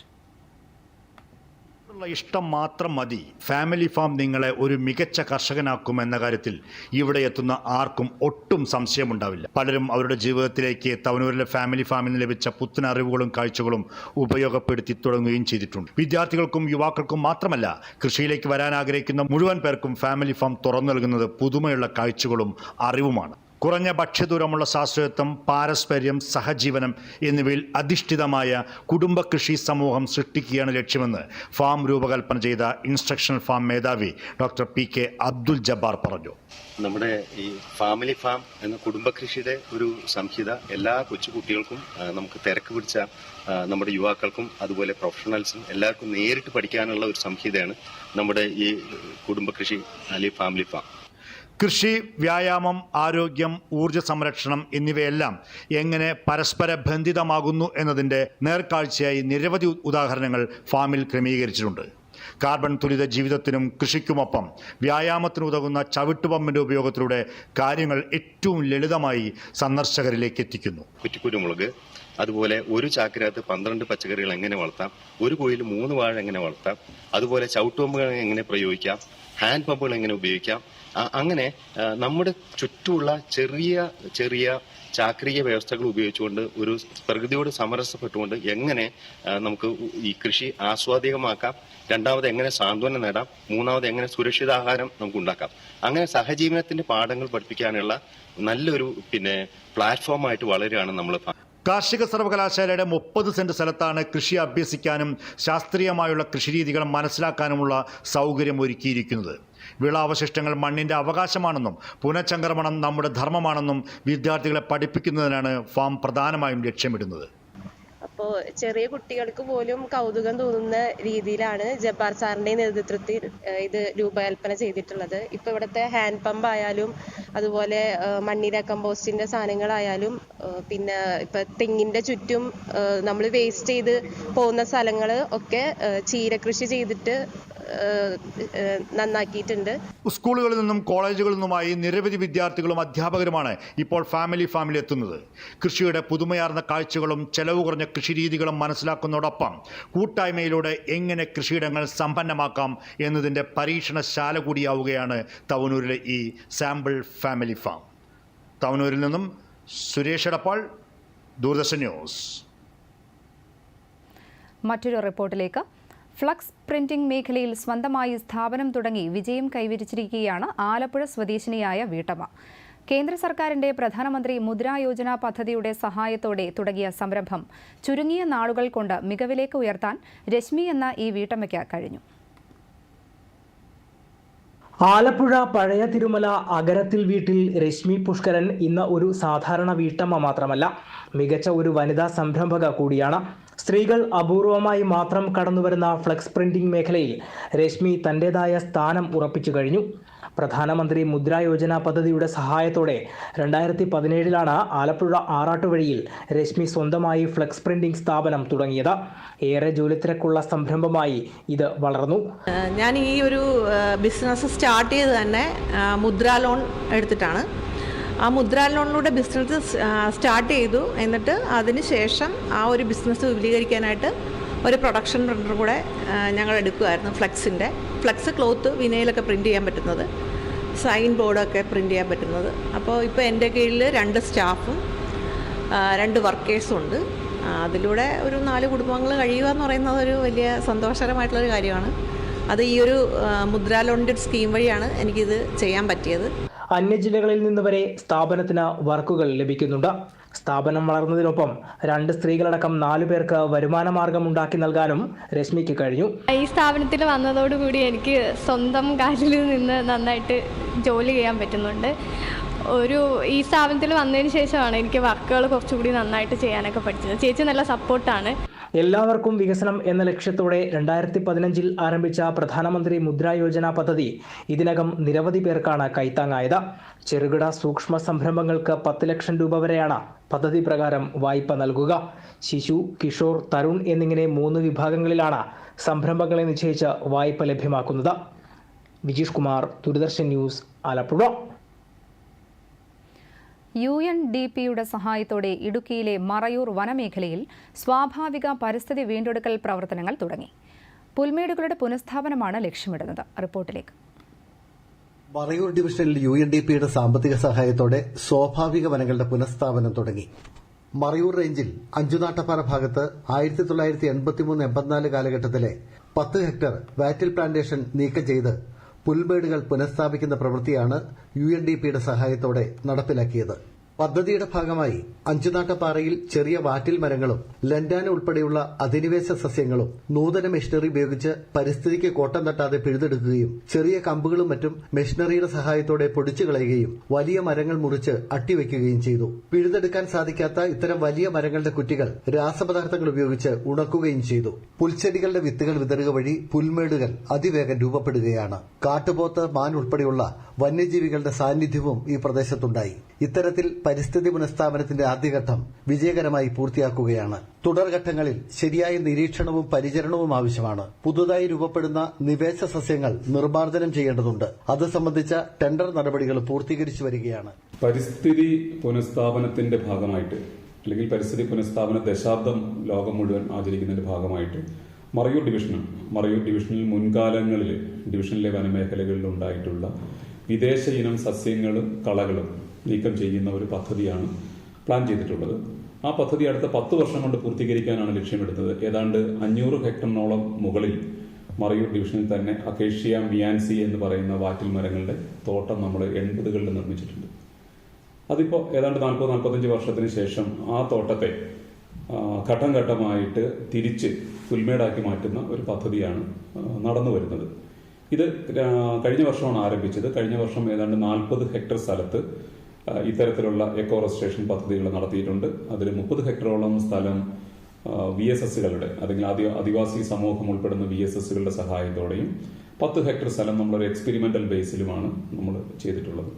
ഇഷ്ടം മാത്രം മതി ഫാമിലി ഫാം നിങ്ങളെ ഒരു മികച്ച കർഷകനാക്കുമെന്ന കാര്യത്തിൽ ഇവിടെ എത്തുന്ന ആർക്കും ഒട്ടും സംശയമുണ്ടാവില്ല. പലരും അവരുടെ ജീവിതത്തിലേക്ക് തവനൂരിലെ ഫാമിലി ഫാമിൽ നിന്ന് ലഭിച്ച പുത്തൻ അറിവുകളും കാഴ്ചകളും ഉപയോഗപ്പെടുത്തി തുടങ്ങുകയും ചെയ്തിട്ടുണ്ട്. വിദ്യാർത്ഥികൾക്കും യുവാക്കൾക്കും മാത്രമല്ല, കൃഷിയിലേക്ക് വരാൻ ആഗ്രഹിക്കുന്ന മുഴുവൻ പേർക്കും ഫാമിലി ഫാം തുറന്നു നൽകുന്നത് പുതുമയുള്ള കാഴ്ചകളും അറിവുമാണ്. കുറഞ്ഞ ഭക്ഷ്യദൂരമുള്ള ശാസ്ത്രത്വം, പാരസ്പര്യം, സഹജീവനം എന്നിവയിൽ അധിഷ്ഠിതമായ കുടുംബ കൃഷി സമൂഹം സൃഷ്ടിക്കുകയാണ് ലക്ഷ്യമെന്ന് ഫാം രൂപകൽപ്പന ചെയ്ത ഇൻസ്ട്രക്ഷണൽ ഫാം മേധാവി ഡോക്ടർ PK അബ്ദുൽ ജബ്ബാർ പറഞ്ഞു. നമ്മുടെ ഈ ഫാമിലി ഫാം എന്ന കുടുംബകൃഷിയുടെ ഒരു സംഹിത എല്ലാ കൊച്ചുകുട്ടികൾക്കും നമുക്ക് തിരക്ക് പിടിച്ച നമ്മുടെ യുവാക്കൾക്കും അതുപോലെ പ്രൊഫഷണൽസും എല്ലാവർക്കും നേരിട്ട് പഠിക്കാനുള്ള ഒരു സംഹിതയാണ് നമ്മുടെ ഈ കുടുംബകൃഷി അല്ലെങ്കിൽ ഫാമിലി ഫാം. കൃഷി, വ്യായാമം, ആരോഗ്യം, ഊർജ്ജ സംരക്ഷണം എന്നിവയെല്ലാം എങ്ങനെ പരസ്പര ബന്ധിതമാകുന്നു എന്നതിൻ്റെ നേർക്കാഴ്ചയായി നിരവധി ഉദാഹരണങ്ങൾ ഫാമിൽ ക്രമീകരിച്ചിട്ടുണ്ട്. കാർബൺ തുലിത ജീവിതത്തിനും കൃഷിക്കുമൊപ്പം വ്യായാമത്തിനുതകുന്ന ചവിട്ടുപമ്പിൻ്റെ ഉപയോഗത്തിലൂടെ കാര്യങ്ങൾ ഏറ്റവും ലളിതമായി സന്ദർശകരിലേക്ക് എത്തിക്കുന്നു. കുറ്റിക്കുരുമുളക്, അതുപോലെ ഒരു ചാക്കിനകത്ത് 12 പച്ചക്കറികൾ എങ്ങനെ വളർത്താം, ഒരു കുഴിയിൽ 3 വാഴ എങ്ങനെ വളർത്താം, അതുപോലെ ചവിട്ടുപമ്പുകൾ എങ്ങനെ പ്രയോഗിക്കാം, ഹാൻഡ് പമ്പുകൾ എങ്ങനെ ഉപയോഗിക്കാം, അങ്ങനെ നമ്മുടെ ചുറ്റുമുള്ള ചെറിയ ചെറിയ ചാക്രിക വ്യവസ്ഥകൾ ഉപയോഗിച്ചുകൊണ്ട് ഒരു പ്രകൃതിയോട് സമരസപ്പെട്ടുകൊണ്ട് എങ്ങനെ നമുക്ക് ഈ കൃഷി ആസ്വാദികമാക്കാം, രണ്ടാമത് എങ്ങനെ സാന്ത്വനം നേടാം, മൂന്നാമത് എങ്ങനെ സുരക്ഷിതാഹാരം നമുക്ക് ഉണ്ടാക്കാം. അങ്ങനെ സഹജീവനത്തിന്റെ പാഠങ്ങൾ പഠിപ്പിക്കാനുള്ള നല്ലൊരു പ്ലാറ്റ്ഫോമായിട്ട് വളരുകയാണ് നമ്മൾ. കാർഷിക സർവകലാശാലയുടെ 30 സെന്റ് സ്ഥലത്താണ് കൃഷി അഭ്യസിക്കാനും ശാസ്ത്രീയമായുള്ള കൃഷിരീതികൾ മനസ്സിലാക്കാനുമുള്ള സൗകര്യം ഒരുക്കിയിരിക്കുന്നത്. വിളാവശിഷ്ടങ്ങൾ മണ്ണിന്റെ അവകാശമാണെന്നും പുനഃചംക്രമണം നമ്മുടെ ധർമ്മമാണെന്നും വിദ്യാർത്ഥികളെ പഠിപ്പിക്കുന്നതിനാണ് ഫാം പ്രധാനമായും ലക്ഷ്യമിടുന്നത്. അപ്പോൾ ചെറിയ കുട്ടികൾക്ക് പോലും കൗതുകം തോന്നുന്ന രീതിയിലാണ് ജബ്ബാർ സാറിന്റെ നേതൃത്വത്തിൽ ഇത് രൂപകൽപ്പന ചെയ്തിട്ടുള്ളത്. ഇപ്പൊ ഇവിടുത്തെ ഹാൻഡ് പമ്പ് ആയാലും അതുപോലെ മണ്ണിര കമ്പോസ്റ്റിന്റെ സാധനങ്ങളായാലും പിന്നെ ഇപ്പൊ തെങ്ങിന്റെ ചുറ്റും നമ്മൾ വേസ്റ്റ് ചെയ്ത് പോകുന്ന സ്ഥലങ്ങൾ ഒക്കെ ചീരകൃഷി ചെയ്തിട്ട് നന്നാക്കിയിട്ടുണ്ട്. സ്കൂളുകളിൽ നിന്നും കോളേജുകളിൽ നിന്നുമായി നിരവധി വിദ്യാർത്ഥികളും അധ്യാപകരുമാണ് ഇപ്പോൾ ഫാമിലി എത്തുന്നത്. കൃഷിയുടെ പുതുമയാർന്ന കാഴ്ചകളും ചെലവ് കുറഞ്ഞ കൃഷിരീതികളും മനസ്സിലാക്കുന്നതോടൊപ്പം കൂട്ടായ്മയിലൂടെ എങ്ങനെ കൃഷിയിടങ്ങൾ സമ്പന്നമാക്കാം എന്നതിൻ്റെ പരീക്ഷണശാല കൂടിയാവുകയാണ് തവനൂരിലെ ഈ സാമ്പിൾ ഫാമിലി ഫാം. തവനൂരിൽ നിന്നും സുരേഷ് എടപ്പാൾ, ദൂരദർശൻ ന്യൂസ്. മറ്റൊരു റിപ്പോർട്ടിലേക്ക്. ഫ്ലക്സ് പ്രിന്റിംഗ് മേഖലയിൽ സ്വന്തമായി സ്ഥാപനം തുടങ്ങി വിജയം കൈവരിച്ചിരിക്കുകയാണ് ആലപ്പുഴ സ്വദേശിനിയായ വീട്ടമ്മ. കേന്ദ്ര സർക്കാരിന്റെ പ്രധാനമന്ത്രി മുദ്രാ യോജന പദ്ധതിയുടെ സഹായത്തോടെ തുടങ്ങിയ സംരംഭം ചുരുങ്ങിയ നാളുകൾ കൊണ്ട് മികവിലേക്ക് ഉയർത്താൻ രശ്മി എന്ന ഈ വീട്ടമ്മയ്ക്ക് കഴിഞ്ഞു. ആലപ്പുഴ പഴയ തിരുമല അഗരത്തിൽ വീട്ടിൽ രശ്മി പുഷ്കരൻ ഇന്ന് ഒരു സാധാരണ വീട്ടമ്മ മാത്രമല്ല, മികച്ച ഒരു വനിതാ സംരംഭക കൂടിയാണ്. സ്ത്രീകൾ അപൂർവമായി മാത്രം കടന്നുവരുന്ന ഫ്ലക്സ് പ്രിന്റിംഗ് മേഖലയിൽ രശ്മി തൻ്റെതായ സ്ഥാനം ഉറപ്പിച്ചു കഴിഞ്ഞു. പ്രധാനമന്ത്രി മുദ്രാ യോജന പദ്ധതിയുടെ സഹായത്തോടെ 2017 ആലപ്പുഴ ആറാട്ടുവഴിയിൽ രശ്മി സ്വന്തമായി ഫ്ലക്സ് പ്രിന്റിംഗ് സ്ഥാപനം തുടങ്ങിയത്. ഏറെ ജോലിത്തിരക്കുള്ള സംരംഭമായി ഇത് വളർന്നു. ഞാൻ ഈ ഒരു ബിസിനസ് സ്റ്റാർട്ട് ചെയ്ത് തന്നെ മുദ്രാ ലോൺ എടുത്തിട്ടാണ്. ആ മുദ്രാ ലോണിലൂടെ ബിസിനസ് സ്റ്റാർട്ട് ചെയ്തു. എന്നിട്ട് അതിനുശേഷം ആ ഒരു ബിസിനസ് വിപുലീകരിക്കാനായിട്ട് ഒരു പ്രൊഡക്ഷൻ പ്രിൻ്റർ കൂടെ ഞങ്ങൾ എടുക്കുമായിരുന്നു. ഫ്ലെക്സ് ക്ലോത്ത് വിനയിലൊക്കെ പ്രിൻ്റ് ചെയ്യാൻ പറ്റുന്നത്, സൈൻ ബോർഡൊക്കെ പ്രിൻ്റ് ചെയ്യാൻ പറ്റുന്നത്. അപ്പോൾ ഇപ്പോൾ എൻ്റെ കീഴിൽ 2 സ്റ്റാഫും 2 വർക്കേഴ്സും ഉണ്ട്. അതിലൂടെ ഒരു 4 കുടുംബങ്ങൾ കഴിയുക എന്ന് പറയുന്നത് ഒരു വലിയ സന്തോഷകരമായിട്ടുള്ളൊരു കാര്യമാണ്. അത് ഈ ഒരു മുദ്രാ ലോണിൻ്റെ സ്കീം വഴിയാണ് എനിക്കിത് ചെയ്യാൻ പറ്റിയത്. അന്യജില്ലകളിൽ നിന്ന് വരെ സ്ഥാപനത്തിന് വർക്കുകൾ ലഭിക്കുന്നുണ്ട്. സ്ഥാപനം വളർന്നതിനൊപ്പം 2 സ്ത്രീകളടക്കം 4 പേർക്ക് വരുമാന മാർഗം ഉണ്ടാക്കി നൽകാനും രശ്മിക്ക് കഴിഞ്ഞു. ഈ സ്ഥാപനത്തിൽ വന്നതോടുകൂടി എനിക്ക് സ്വന്തം കാലിൽ നിന്ന് നന്നായിട്ട് ജോലി ചെയ്യാൻ പറ്റുന്നുണ്ട്. ഈ സ്ഥാപനത്തിൽ വന്നതിന് ശേഷമാണ് എനിക്ക് വർക്കുകൾ കുറച്ചുകൂടി നന്നായിട്ട് ചെയ്യാനൊക്കെ പഠിച്ചത്. ചേച്ചി നല്ല സപ്പോർട്ടാണ്. എല്ലാവർക്കും വികസനം എന്ന ലക്ഷ്യത്തോടെ 2015 ആരംഭിച്ച പ്രധാനമന്ത്രി മുദ്രാ യോജന പദ്ധതി ഇതിനകം നിരവധി പേർക്കാണ് കൈത്താങ്ങായത്. ചെറുകിട സൂക്ഷ്മ സംരംഭങ്ങൾക്ക് 10 ലക്ഷം രൂപ വരെയാണ് പദ്ധതി പ്രകാരം വായ്പ നൽകുക. ശിശു, കിഷോർ, തരുൺ എന്നിങ്ങനെ 3 വിഭാഗങ്ങളിലാണ് സംരംഭങ്ങളെ നിശ്ചയിച്ച് വായ്പ ലഭ്യമാക്കുന്നത്. വിജീഷ് കുമാർ, ദൂരദർശൻ ന്യൂസ്, ആലപ്പുഴ. UNDPയുടെ സഹായത്തോടെ ഇടുക്കിയിലെ മറയൂർ വനമേഖലയിൽ സ്വാഭാവിക പരിസ്ഥിതി വീണ്ടെടുക്കൽ പ്രവർത്തനങ്ങൾ തുടങ്ങി. പുൽമേടുകളുടെ പുനഃസ്ഥാപനമാണ് ലക്ഷ്യമിടുന്നത്. റിപ്പോർട്ടിലേക്ക്. മറയൂർ ഡിവിഷനിൽ UNDPയുടെ സാമ്പത്തിക സഹായത്തോടെ സ്വാഭാവിക വനങ്ങളുടെ പുനഃസ്ഥാപനം തുടങ്ങി. മറയൂർ റേഞ്ചിൽ അഞ്ചുനാട്ടപ്പാറ ഭാഗത്ത് 1983-84 കാലഘട്ടത്തിലെ 10 ഹെക്ടർ വാറ്റിൽ പ്ലാന്റേഷൻ നീക്കം ചെയ്ത് പുൽമേടുകൾ പുനഃസ്ഥാപിക്കുന്ന പ്രവൃത്തിയാണ് UNDPയുടെ സഹായത്തോടെ നടപ്പിലാക്കിയത്. പദ്ധതിയുടെ ഭാഗമായി അഞ്ചുനാട്ടപ്പാറയിൽ ചെറിയ വാറ്റിൽ മരങ്ങളും ലൻഡാന ഉൾപ്പെടെയുള്ള അധിനിവേശ സസ്യങ്ങളും നൂതന മെഷീനറി ഉപയോഗിച്ച് പരിസ്ഥിതിക്ക് കോട്ടം തട്ടാതെ പിഴുതെടുക്കുകയും ചെറിയ കമ്പുകളും മറ്റും മെഷീനറിയുടെ സഹായത്തോടെ പൊടിച്ചു കളയുകയും വലിയ മരങ്ങൾ മുറിച്ച് അട്ടിവെക്കുകയും ചെയ്തു. പിഴുതെടുക്കാൻ സാധിക്കാത്ത ഇത്തരം വലിയ മരങ്ങളുടെ കുറ്റികൾ രാസപദാർത്ഥങ്ങൾ ഉപയോഗിച്ച് ഉണക്കുകയും ചെയ്തു. പുൽച്ചെടികളുടെ വിത്തുകൾ വിതറുക വഴി പുൽമേടുകൾ അതിവേഗം രൂപപ്പെടുകയാണ്. കാട്ടുപോത്ത്, മാൻ ഉൾപ്പെടെയുള്ള വന്യജീവികളുടെ സാന്നിധ്യവും ഈ പ്രദേശത്തുണ്ടായി. ഇത്തരത്തിൽ പരിസ്ഥിതി പുനഃസ്ഥാപനത്തിന്റെ ആദ്യഘട്ടം വിജയകരമായി പൂർത്തിയാക്കുകയാണ്. തുടർഘട്ടങ്ങളിൽ ശരിയായ നിരീക്ഷണവും പരിചരണവും ആവശ്യമാണ്. പുതുതായി രൂപപ്പെടുന്ന നിവേശ സസ്യങ്ങൾ നിർമ്മാർജ്ജനം ചെയ്യേണ്ടതുണ്ട്. അത് സംബന്ധിച്ച ടെൻഡർ നടപടികൾ പൂർത്തീകരിച്ചു വരികയാണ്. പരിസ്ഥിതി പുനഃസ്ഥാപനത്തിന്റെ ഭാഗമായിട്ട്, അല്ലെങ്കിൽ പരിസ്ഥിതി പുനഃസ്ഥാപന ദശാബ്ദം ലോകം മുഴുവൻ ആചരിക്കുന്നതിന്റെ ഭാഗമായിട്ട് മറയൂർ ഡിവിഷനിൽ മുൻകാലങ്ങളിൽ ഡിവിഷനിലെ വനമേഖലകളിൽ ഉണ്ടായിട്ടുള്ള വിദേശ ഇനം സസ്യങ്ങളും കളകളും നീക്കം ചെയ്യുന്ന ഒരു പദ്ധതിയാണ് പ്ലാൻ ചെയ്തിട്ടുള്ളത്. ആ പദ്ധതി അടുത്ത 10 വർഷം കൊണ്ട് പൂർത്തീകരിക്കാനാണ് ലക്ഷ്യമിടുന്നത്. ഏതാണ്ട് 500 ഹെക്ടറിനോളം മുകളിൽ മറയൂർ ഡിവിഷനിൽ തന്നെ അക്കേഷ്യ മിയാൻസി എന്ന് പറയുന്ന വാറ്റിൽ മരങ്ങളുടെ തോട്ടം നമ്മൾ 80കളിൽ നിർമ്മിച്ചിട്ടുണ്ട്. അതിപ്പോൾ ഏതാണ്ട് 40-45 വർഷത്തിന് ശേഷം ആ തോട്ടത്തെ ഘട്ടം ഘട്ടമായിട്ട് തിരിച്ച് പുൽമേടാക്കി മാറ്റുന്ന ഒരു പദ്ധതിയാണ് നടന്നു വരുന്നത്. ഇത് കഴിഞ്ഞ വർഷമാണ് ആരംഭിച്ചത്. കഴിഞ്ഞ വർഷം ഏതാണ്ട് 40 ഹെക്ടർ സ്ഥലത്ത് ഇത്തരത്തിലുള്ള എക്കോ റെസ്റ്റേഷൻ പദ്ധതികൾ നടത്തിയിട്ടുണ്ട്. അതിൽ 30 ഹെക്ടറോളം സ്ഥലം VSSകളുടെ അല്ലെങ്കിൽ ആദിവാസി സമൂഹം ഉൾപ്പെടുന്ന VSSകളുടെ സഹായത്തോടെയും 10 ഹെക്ടർ സ്ഥലം നമ്മളൊരു എക്സ്പെരിമെന്റൽ ബേസിലുമാണ് നമ്മൾ ചെയ്തിട്ടുള്ളത്.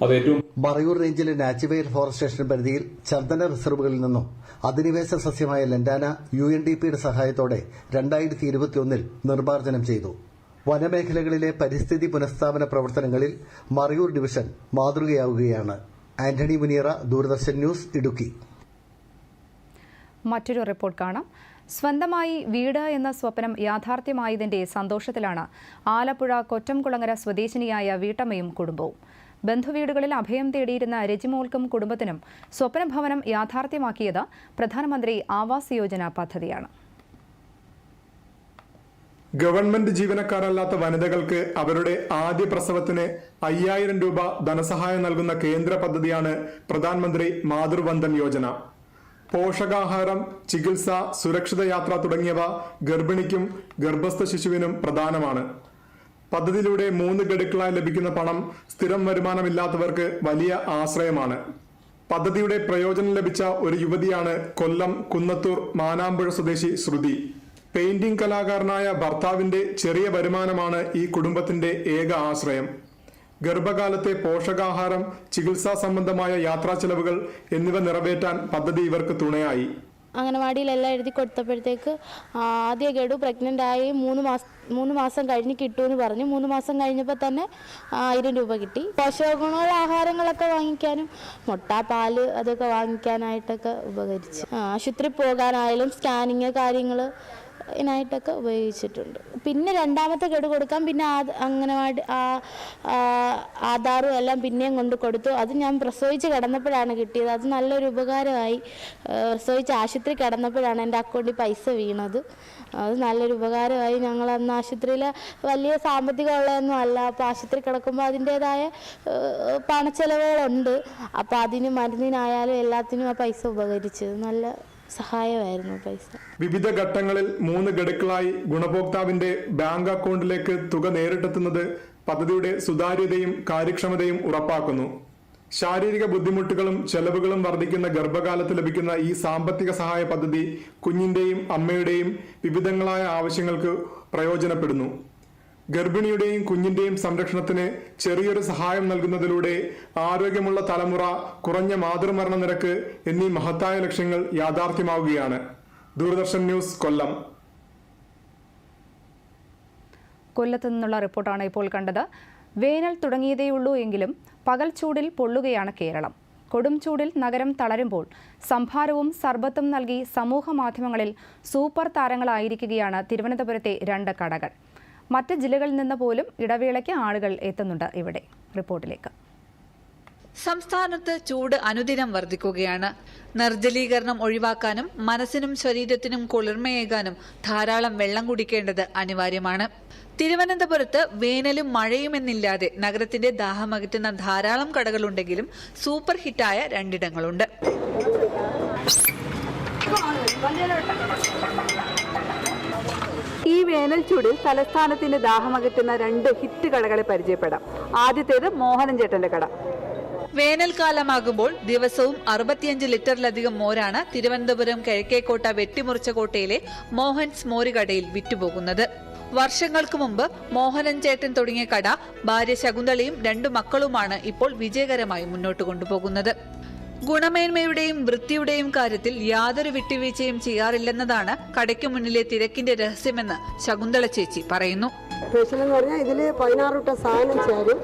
അത് ഏറ്റവും മറയൂർ റേഞ്ചിലെ നാച്ചുവെയർ ഫോറസ്റ്റേഷൻ പരിധിയിൽ ചന്ദന റിസർവുകളിൽ നിന്നും അധിനിവേശ സസ്യമായ ലന്റാന UNDPയുടെ സഹായത്തോടെ 2021 നിർമ്മാർജ്ജനം ചെയ്തു. വനമേഖലകളിലെ പരിസ്ഥിതി പുനഃസ്ഥാപന പ്രവർത്തനങ്ങളിൽ മറയൂർ ഡിവിഷൻ മാതൃകയാവുകയാണ്. ആന്റണി മുനിയറ, ദൂരദർശൻ ന്യൂസ്, ഇടുക്കി. മറ്റൊരു റിപ്പോർട്ട് കാണാം. സ്വന്തമായി വീട് എന്ന സ്വപ്നം യാഥാർത്ഥ്യമായതിന്റെ സന്തോഷത്തിലാണ് ആലപ്പുഴ കൊറ്റംകുളങ്ങര സ്വദേശിനിയായ വീട്ടമ്മയും കുടുംബവും. ബന്ധുവീടുകളിൽ അഭയം തേടിയിരുന്ന രജിമോൾക്കും കുടുംബത്തിനും സ്വപ്നഭവനം യാഥാർത്ഥ്യമാക്കിയത് പ്രധാനമന്ത്രി ആവാസ് യോജന പദ്ധതിയാണ്. ഗവൺമെന്റ് ജീവനക്കാരല്ലാത്ത വനിതകൾക്ക് അവരുടെ ആദ്യ പ്രസവത്തിന് 5000 രൂപ ധനസഹായം നൽകുന്ന കേന്ദ്ര പദ്ധതിയാണ് പ്രധാനമന്ത്രി മാതൃവന്ദൻ യോജന. പോഷകാഹാരം, ചികിത്സ, സുരക്ഷിത യാത്ര തുടങ്ങിയവ ഗർഭിണിക്കും ഗർഭസ്ഥ ശിശുവിനും പ്രധാനമാണ്. പദ്ധതിയിലൂടെ 3 ഗഡുക്കളായി ലഭിക്കുന്ന പണം സ്ഥിരം വരുമാനമില്ലാത്തവർക്ക് വലിയ ആശ്രയമാണ്. പദ്ധതിയുടെ പ്രയോജനം ലഭിച്ച ഒരു യുവതിയാണ് കൊല്ലം കുന്നത്തൂർ മാനാമ്പുഴ സ്വദേശി ശ്രുതി. പെയിന്റിംഗ് കലാകാരനായ ഭർത്താവിന്റെ ചെറിയ വരുമാനമാണ് ഈ കുടുംബത്തിന്റെ ഏക ആശ്രയം. ഗർഭകാലത്തെ പോഷകാഹാരം, ചികിത്സാ സംബന്ധമായ യാത്രാ ചെലവുകൾ എന്നിവ നിറവേറ്റാൻ പദ്ധതി ഇവർക്ക് തുണയായി. അംഗനവാടിയിലെല്ലാം എഴുതി കൊടുത്തപ്പോഴത്തേക്ക് ആദ്യ ഗഡു പ്രഗ്നൻ്റ് ആയി 3 മാസം കഴിഞ്ഞ് കിട്ടുമെന്ന് പറഞ്ഞു. 3 മാസം കഴിഞ്ഞപ്പോൾ തന്നെ 1000 രൂപ കിട്ടി. പോഷകഗുണമുള്ള ആഹാരങ്ങളൊക്കെ വാങ്ങിക്കാനും മുട്ട, പാല് അതൊക്കെ വാങ്ങിക്കാനായിട്ടൊക്കെ ഉപകരിച്ചു. ആശുപത്രി പോകാനായാലും സ്കാനിങ് കാര്യങ്ങൾ ഇതിനായിട്ടൊക്കെ ഉപയോഗിച്ചിട്ടുണ്ട്. പിന്നെ രണ്ടാമത്തെ ഗഡു കൊടുക്കാൻ പിന്നെ അംഗനവാടി ആധാറും എല്ലാം പിന്നെയും കൊണ്ട് കൊടുത്തു. അത് ഞാൻ പ്രസവിച്ച് കിടന്നപ്പോഴാണ് കിട്ടിയത്. അത് നല്ലൊരു ഉപകാരമായി. പ്രസവിച്ച് ആശുപത്രി കിടന്നപ്പോഴാണ് എൻ്റെ അക്കൗണ്ടിൽ പൈസ വീണത്. അത് നല്ലൊരു ഉപകാരമായി. ഞങ്ങൾ അന്ന് ആശുപത്രിയിൽ വലിയ സാമ്പത്തികമുള്ളതൊന്നും അല്ല. അപ്പോൾ ആശുപത്രി കിടക്കുമ്പോൾ അതിൻ്റേതായ പണച്ചെലവുകളുണ്ട്. അപ്പോൾ അതിന് മരുന്നിനായാലും എല്ലാത്തിനും ആ പൈസ ഉപകരിച്ചത് നല്ല സഹായമായിരുന്നു പൈസ. വിവിധ ഘട്ടങ്ങളിൽ 3 ഗഡുക്കളായി ഗുണഭോക്താവിന്റെ ബാങ്ക് അക്കൗണ്ടിലേക്ക് തുക നേരിട്ടെത്തുന്നത് പദ്ധതിയുടെ സുതാര്യതയും കാര്യക്ഷമതയും ഉറപ്പാക്കുന്നു. ശാരീരിക ബുദ്ധിമുട്ടുകളും ചെലവുകളും വർദ്ധിക്കുന്ന ഗർഭകാലത്ത് ലഭിക്കുന്ന ഈ സാമ്പത്തിക സഹായ പദ്ധതി കുഞ്ഞിന്റെയും അമ്മയുടെയും വിവിധങ്ങളായ ആവശ്യങ്ങൾക്ക് പ്രയോജനപ്പെടുന്നു. ഗർഭിണിയുടെയും കുഞ്ഞിന്റെയും സംരക്ഷണത്തിന് ചെറിയൊരു സഹായം നൽകുന്നതിലൂടെ ആരോഗ്യമുള്ള തലമുറ, കുറഞ്ഞ മാതൃമരണ നിരക്ക് എന്നീ മഹത്തായ ലക്ഷ്യങ്ങൾ യാഥാർത്ഥ്യമാവുകയാണ്. ദൂരദർശൻ ന്യൂസ്, കൊല്ലം. കൊല്ലത്ത് നിന്നുള്ള റിപ്പോർട്ടാണ് ഇപ്പോൾ കണ്ടത്. വേനൽ തുടങ്ങിയതേയുള്ളൂ എങ്കിലും പകൽ ചൂടിൽ പൊള്ളുകയാണ് കേരളം. കൊടും ചൂടിൽ നഗരം തളരുമ്പോൾ സംഭാരവും സർബത്തും നൽകി സമൂഹ മാധ്യമങ്ങളിൽ സൂപ്പർ താരങ്ങളായിരിക്കുകയാണ് തിരുവനന്തപുരത്തെ 2 കടകൾ. മറ്റ് ജില്ലകളിൽ നിന്ന് പോലും ഇടവേളയ്ക്ക് ആളുകൾ എത്തുന്നുണ്ട് ഇവിടെ. റിപ്പോർട്ടിലേക്ക്. സംസ്ഥാനത്ത് ചൂട് അനുദിനം വർദ്ധിക്കുകയാണ്. നിർജ്ജലീകരണം ഒഴിവാക്കാനും മനസ്സിനും ശരീരത്തിനും കുളിർമയേകാനും ധാരാളം വെള്ളം കുടിക്കേണ്ടത് അനിവാര്യമാണ്. തിരുവനന്തപുരത്ത് വേനലും മഴയുമെന്നില്ലാതെ നഗരത്തിന്റെ ദാഹമകറ്റുന്ന ധാരാളം കടകളുണ്ടെങ്കിലും സൂപ്പർ ഹിറ്റായ 2 ഇടങ്ങളുണ്ട്. ഈ വേനൽ ചൂടിൽ തലസ്ഥാനത്തിന്റെ ദാഹമകറ്റുന്ന 2 ഹിറ്റ് കടകളെ പരിചയപ്പെടാം. ആദ്യത്തേത് മോഹനൻ ചേട്ടന്റെ കട. വേനൽക്കാലമാകുമ്പോൾ ദിവസവും 65 ലിറ്ററിലധികം മോരാണ് തിരുവനന്തപുരം കിഴക്കേക്കോട്ട വെട്ടിമുറിച്ച കോട്ടയിലെ മോഹൻസ് മോരുകടയിൽ വിറ്റുപോകുന്നത്. വർഷങ്ങൾക്ക് മുമ്പ് മോഹനൻ ചേട്ടൻ തുടങ്ങിയ കട ഭാര്യ ശകുന്തളയും 2 മക്കളുമാണ് ഇപ്പോൾ വിജയകരമായി മുന്നോട്ട് കൊണ്ടുപോകുന്നത്. ഗുണമേന്മയുടെയും വൃത്തിയുടെയും കാര്യത്തിൽ യാതൊരു വിട്ടുവീഴ്ചയും ചെയ്യാറില്ലെന്നതാണ് കടയ്ക്ക് മുന്നിലെ തിരക്കിന്റെ രഹസ്യമെന്ന് ശകുന്തള ചേച്ചി പറയുന്നു. സ്പെഷ്യൽ എന്ന് പറഞ്ഞാൽ ഇതിൽ 16 കൂട്ടം സാധനം ചേരും.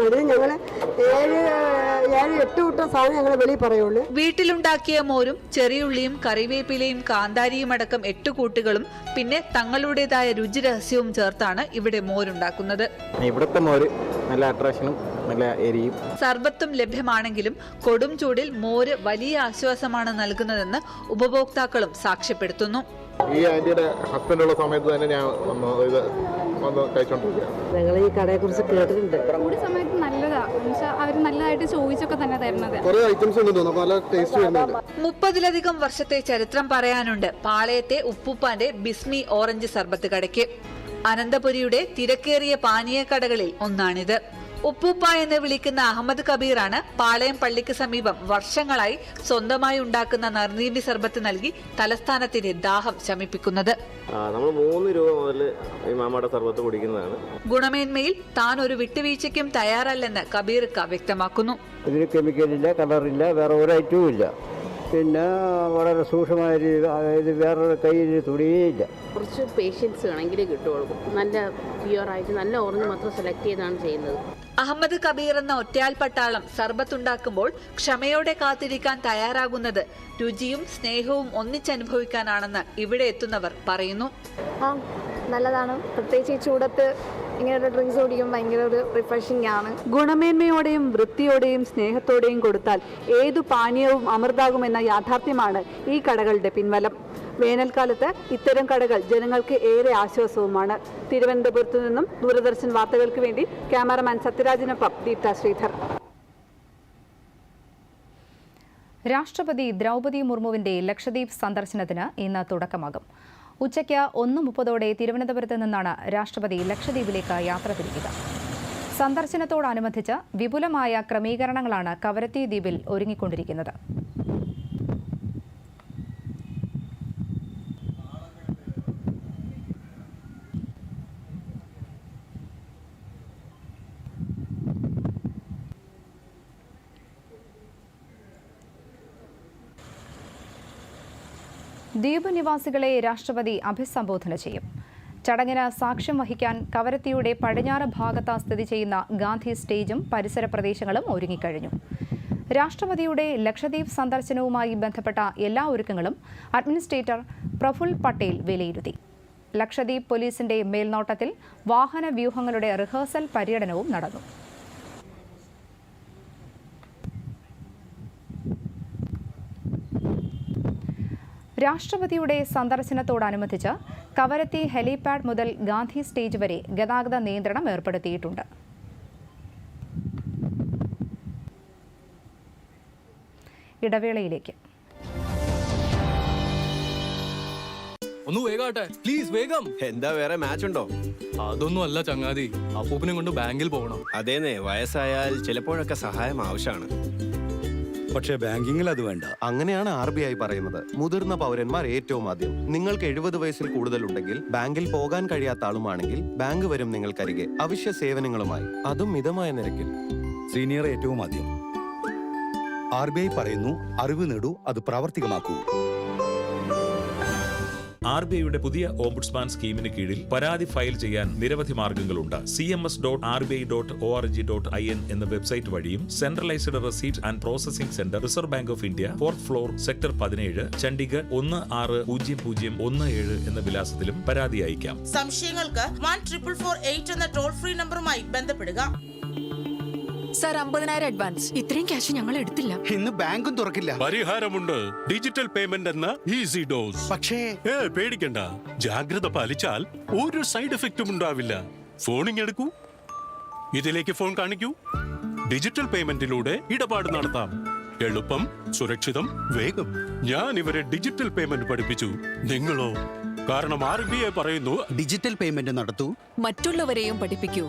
അതിൽ ഞങ്ങൾ 7-8 കൂട്ടം സാധനം ഞങ്ങൾ വെളിയിൽ പറയുള്ളൂ. വീട്ടിലുണ്ടാക്കിയ മോരും ചെറിയുള്ളിയും കറിവേപ്പിലയും കാന്താരിയും അടക്കം 8 കൂട്ടുകളും പിന്നെ തങ്ങളുടേതായ രുചി രഹസ്യവും ചേർത്താണ് ഇവിടെ മോരുണ്ടാക്കുന്നത്. ഇവിടുത്തെ മോര് നല്ല അട്രാക്ഷനും നല്ല എരിയും സർബത്തും ലഭ്യമാണെങ്കിലും കൊടും ചൂടിൽ മോര് വലിയ ആശ്വാസമാണ് നൽകുന്നതെന്ന് ഉപഭോക്താക്കളും സാക്ഷ്യപ്പെടുത്തുന്നു. ഈ ആന്റിയുടെ ഹസ്ബൻഡുള്ള സമയത്ത് തന്നെ ഞാൻ ഞങ്ങൾ ഈ കടയെ കുറിച്ച് കേട്ടിട്ടുണ്ട്. ഒരു സമയത്ത് നല്ലതാണ്, അവർ നല്ലതായിട്ട് ചോദിച്ചൊക്കെ തന്നെ തരുന്നത്. 30-ലധികം വർഷത്തെ ചരിത്രം പറയാനുണ്ട് പാളയത്തെ ഉപ്പുപ്പാന്റെ ബിസ്മി ഓറഞ്ച് സർബത്ത് കടയ്ക്ക്. അനന്തപുരിയുടെ തിരക്കേറിയ പാനീയ കടകളിൽ ഒന്നാണിത്. ഉപ്പൂപ്പ എന്ന് വിളിക്കുന്ന അഹമ്മദ് കബീറാണ് പാളയം പള്ളിക്ക് സമീപം വർഷങ്ങളായി സ്വന്തമായി ഉണ്ടാക്കുന്ന നർനീണ്ടി സർബത്ത് നൽകി തലസ്ഥാനത്തിന്റെ ദാഹം ശമിപ്പിക്കുന്നത്. നമ്മൾ 3 രൂപ മുതൽ ഈ മാമയുടെ സർബത്ത് കുടിക്കുന്നതാണ്. ഗുണമേന്മയിൽ താൻ ഒരു വിട്ടുവീഴ്ചയ്ക്കും തയ്യാറല്ലെന്ന് കബീർക്ക വ്യക്തമാക്കുന്നു. ഇതിന് കെമിക്കലില്ല, കളറില്ല, വേറെ ഒരു ഐറ്റവും ഇല്ല. പിന്നെ വളരെ സൂക്ഷ്മമായ അതായത് വേറൊരു കയ്യിൽ തുടിയേയില്ല. കുറച്ച് പേഷ്യൻസ് ആണെങ്കിലേ കിട്ടുള്ളൂ. നല്ല പ്യുവറായിട്ട് നല്ല ഓറഞ്ച് മാത്രം സെലക്ട് ചെയ്താണ് ചെയ്യുന്നത്. അഹമ്മദ് കബീർ എന്ന ഒറ്റയാൾ പട്ടാളം സർബത്തുണ്ടാക്കുമ്പോൾ ക്ഷമയോടെ കാത്തിരിക്കാൻ തയ്യാറാകുന്നത് രുചിയും സ്നേഹവും ഒന്നിച്ചനുഭവിക്കാനാണെന്ന് ഇവിടെ എത്തുന്നവർ പറയുന്നു. നല്ലതാണ്, പ്രത്യേകിച്ച് ഈ ചൂടത്ത് ഇങ്ങനെയുള്ള ഡ്രിങ്ക്സ് കുടിക്കും ഭയങ്കര ഒരു റിഫ്രഷിംഗ് ആണ്. ഗുണമേന്മയോടെയും വൃത്തിയോടെയും സ്നേഹത്തോടെയും കൊടുത്താൽ ഏതു പാനീയവും അമൃതാകുമെന്ന യാഥാർത്ഥ്യമാണ് ഈ കടകളുടെ പിൻബലം. വേനൽക്കാലത്ത് ഇത്തരം കടകൾ ജനങ്ങൾക്ക് ഏറെ ആശ്വാസവുമാണ്. തിരുവനന്തപുരത്തു നിന്നും ദൂരദർശൻ വാർത്തകൾക്ക് വേണ്ടി ക്യാമറമാൻ സത്യരാജിനൊപ്പം ദീപ്ത ശ്രീധർ. രാഷ്ട്രപതി ദ്രൗപദി മുർമുവിന്റെ ലക്ഷദ്വീപ് സന്ദർശനത്തിന് ഇന്ന് തുടക്കമാകും. ഉച്ചയ്ക്ക് 1:30 തിരുവനന്തപുരത്ത് നിന്നാണ് രാഷ്ട്രപതി ലക്ഷദ്വീപിലേക്ക് യാത്ര തിരിക്കുക. സന്ദർശനത്തോടനുബന്ധിച്ച് വിപുലമായ ക്രമീകരണങ്ങളാണ് കവരത്തി ദ്വീപിൽ ഒരുങ്ങിക്കൊണ്ടിരിക്കുന്നത്. ദ്വീപ് നിവാസികളെ രാഷ്ട്രപതി അഭിസംബോധന ചെയ്യും. ചടങ്ങിന് സാക്ഷ്യം വഹിക്കാൻ കവരത്തിയുടെ പടിഞ്ഞാറ് ഭാഗത്ത് സ്ഥിതി ചെയ്യുന്ന ഗാന്ധി സ്റ്റേജും പരിസര പ്രദേശങ്ങളും ഒരുങ്ങിക്കഴിഞ്ഞു. രാഷ്ട്രപതിയുടെ ലക്ഷദ്വീപ് സന്ദർശനവുമായി ബന്ധപ്പെട്ട എല്ലാ ഒരുക്കങ്ങളും അഡ്മിനിസ്ട്രേറ്റർ പ്രഫുൽ പട്ടേൽ വിലയിരുത്തി. ലക്ഷദ്വീപ് പോലീസിന്റെ മേൽനോട്ടത്തിൽ വാഹന വ്യൂഹങ്ങളുടെ റിഹേഴ്സൽ പര്യടനവും നടന്നു. രാഷ്ട്രപതിയുടെ സന്ദർശനത്തോടനുബന്ധിച്ച് കവരത്തി ഹെലിപാഡ് മുതൽ ഗാന്ധി സ്റ്റേജ് വരെ ഗതാഗത നിയന്ത്രണം ഏർപ്പെടുത്തിയിട്ടുണ്ട്. ഇടവേളയിലേക്ക്. ഒന്ന് വേഗാട്ടെ പ്ലീസ്, വേഗം. എന്താ വേറെ മാച്ച് ഉണ്ടോ? അതൊന്നും അല്ല ചങ്ങാതി, അപ്പൂപ്പിനെ കൊണ്ട് ബാങ്കിൽ പോകണം. അതേന്നെ, വയസ്സായാൽ ചിലപ്പോഴൊക്കെ സഹായം ആവശ്യമാണ്. പക്ഷേ ബാങ്കിങ്ങിൽ അത് വേണ്ട. അങ്ങനെയാണ് RBI പറയുന്നത്. മുതിർന്ന പൗരന്മാർ ഏറ്റവും ആദ്യം. നിങ്ങൾക്ക് 70 വയസ്സിൽ കൂടുതലുണ്ടെങ്കിൽ, ബാങ്കിൽ പോകാൻ കഴിയാത്ത ആളുമാണെങ്കിൽ ബാങ്ക് വരും നിങ്ങൾക്കരികെ അവശ്യ സേവനങ്ങളുമായി, അതും മിതമായ നിരക്കിൽ. സീനിയർ ഏറ്റവും ആദ്യം. RBI പറയുന്നു, അറിവ് നേടൂ, അത് പ്രാവർത്തികമാക്കൂ. RBIയുടെ പുതിയ ഓംബുഡ്സ്മാൻ സ്കീമിന് കീഴിൽ പരാതി ഫയൽ ചെയ്യാൻ നിരവധി മാർഗങ്ങളുണ്ട്. cms.rbi.org.in എന്ന വെബ്സൈറ്റ് വഴിയും centralised receipt and processing centre, reserve bank of India, 4th floor, sector 17, Chandigarh 160017 എന്ന വിലാസത്തിലും പരാതി അയക്കാം. സംശയങ്ങൾക്ക് 14448 എന്ന ടോൾ ഫ്രീ നമ്പറുമായി ബന്ധപ്പെടുക. Sir, 50,000 advance. ഇത്രയും ക്യാഷ് ഞങ്ങൾ എടുത്തില്ല. ഇന്ന് ബാങ്കും തുറക്കില്ല. പരിഹാരമുണ്ട്. ഡിജിറ്റൽ പേയ്മെന്റ് എന്ന ഈസി ഡോസ്. പക്ഷേ പേടിക്കണ്ട, ജാഗ്രത പാലിച്ചാൽ ഒരു സൈഡ് എഫക്റ്റും ഉണ്ടാവില്ല. ഫോണിങ് എടുക്കൂ, ഇതിലേക്ക് ഫോൺ കാണിക്കൂ. ഡിജിറ്റൽ പേയ്മെന്റിലൂടെ ഇടപാട് നടത്താം. എളുപ്പം, സുരക്ഷിതം, വേഗം. ഞാൻ ഇവരെ ഡിജിറ്റൽ പേയ്മെന്റ് പഠിപ്പിച്ചു. നിങ്ങളോ? കാരണം RBI പറയുന്നു ഡിജിറ്റൽ പേയ്മെന്റ് നടത്തൂ, മറ്റുള്ളവരെയും പഠിപ്പിക്കൂ.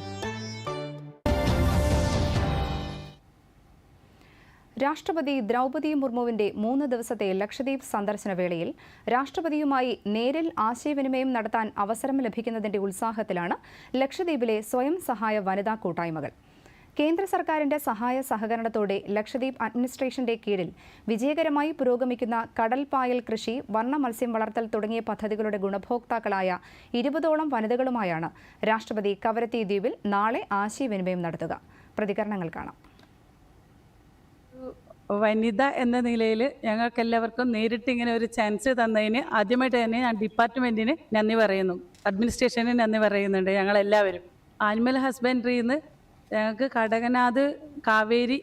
രാഷ്ട്രപതി ദ്രൗപദി മുർമുവിന്റെ 3 ദിവസത്തെ ലക്ഷദ്വീപ് സന്ദർശന വേളയിൽ രാഷ്ട്രപതിയുമായി നേരിൽ ആശയവിനിമയം നടത്താൻ അവസരം ലഭിക്കുന്നതിന്റെ ഉത്സാഹത്തിലാണ് ലക്ഷദ്വീപിലെ സ്വയം സഹായ വനിതാ കൂട്ടായ്മകൾ. കേന്ദ്ര സർക്കാരിന്റെ സഹായ സഹകരണത്തോടെ ലക്ഷദ്വീപ് അഡ്മിനിസ്ട്രേഷന്റെ കീഴിൽ വിജയകരമായി പുരോഗമിക്കുന്ന കടൽപ്പായൽ കൃഷി, വർണ്ണ മത്സ്യം വളർത്തൽ തുടങ്ങിയ പദ്ധതികളുടെ ഗുണഭോക്താക്കളായ 20ഓളം വനിതകളുമായാണ് രാഷ്ട്രപതി കവരത്തി ദ്വീപിൽ നാളെ ആശയവിനിമയം നടത്തുക. പ്രതികരണങ്ങൾ കാണാം. വനിത എന്ന നിലയിൽ ഞങ്ങൾക്കെല്ലാവർക്കും നേരിട്ട് ഇങ്ങനെ ഒരു ചാൻസ് തന്നതിന് ആദ്യമായിട്ട് തന്നെ ഞാൻ ഡിപ്പാർട്ട്മെൻറ്റിന് നന്ദി പറയുന്നു, അഡ്മിനിസ്ട്രേഷന് നന്ദി പറയുന്നുണ്ട്. ഞങ്ങളെല്ലാവരും ആനിമൽ ഹസ്ബൻഡറിയിൽ നിന്ന് ഞങ്ങൾക്ക് കടകനാഥ് കാവേരി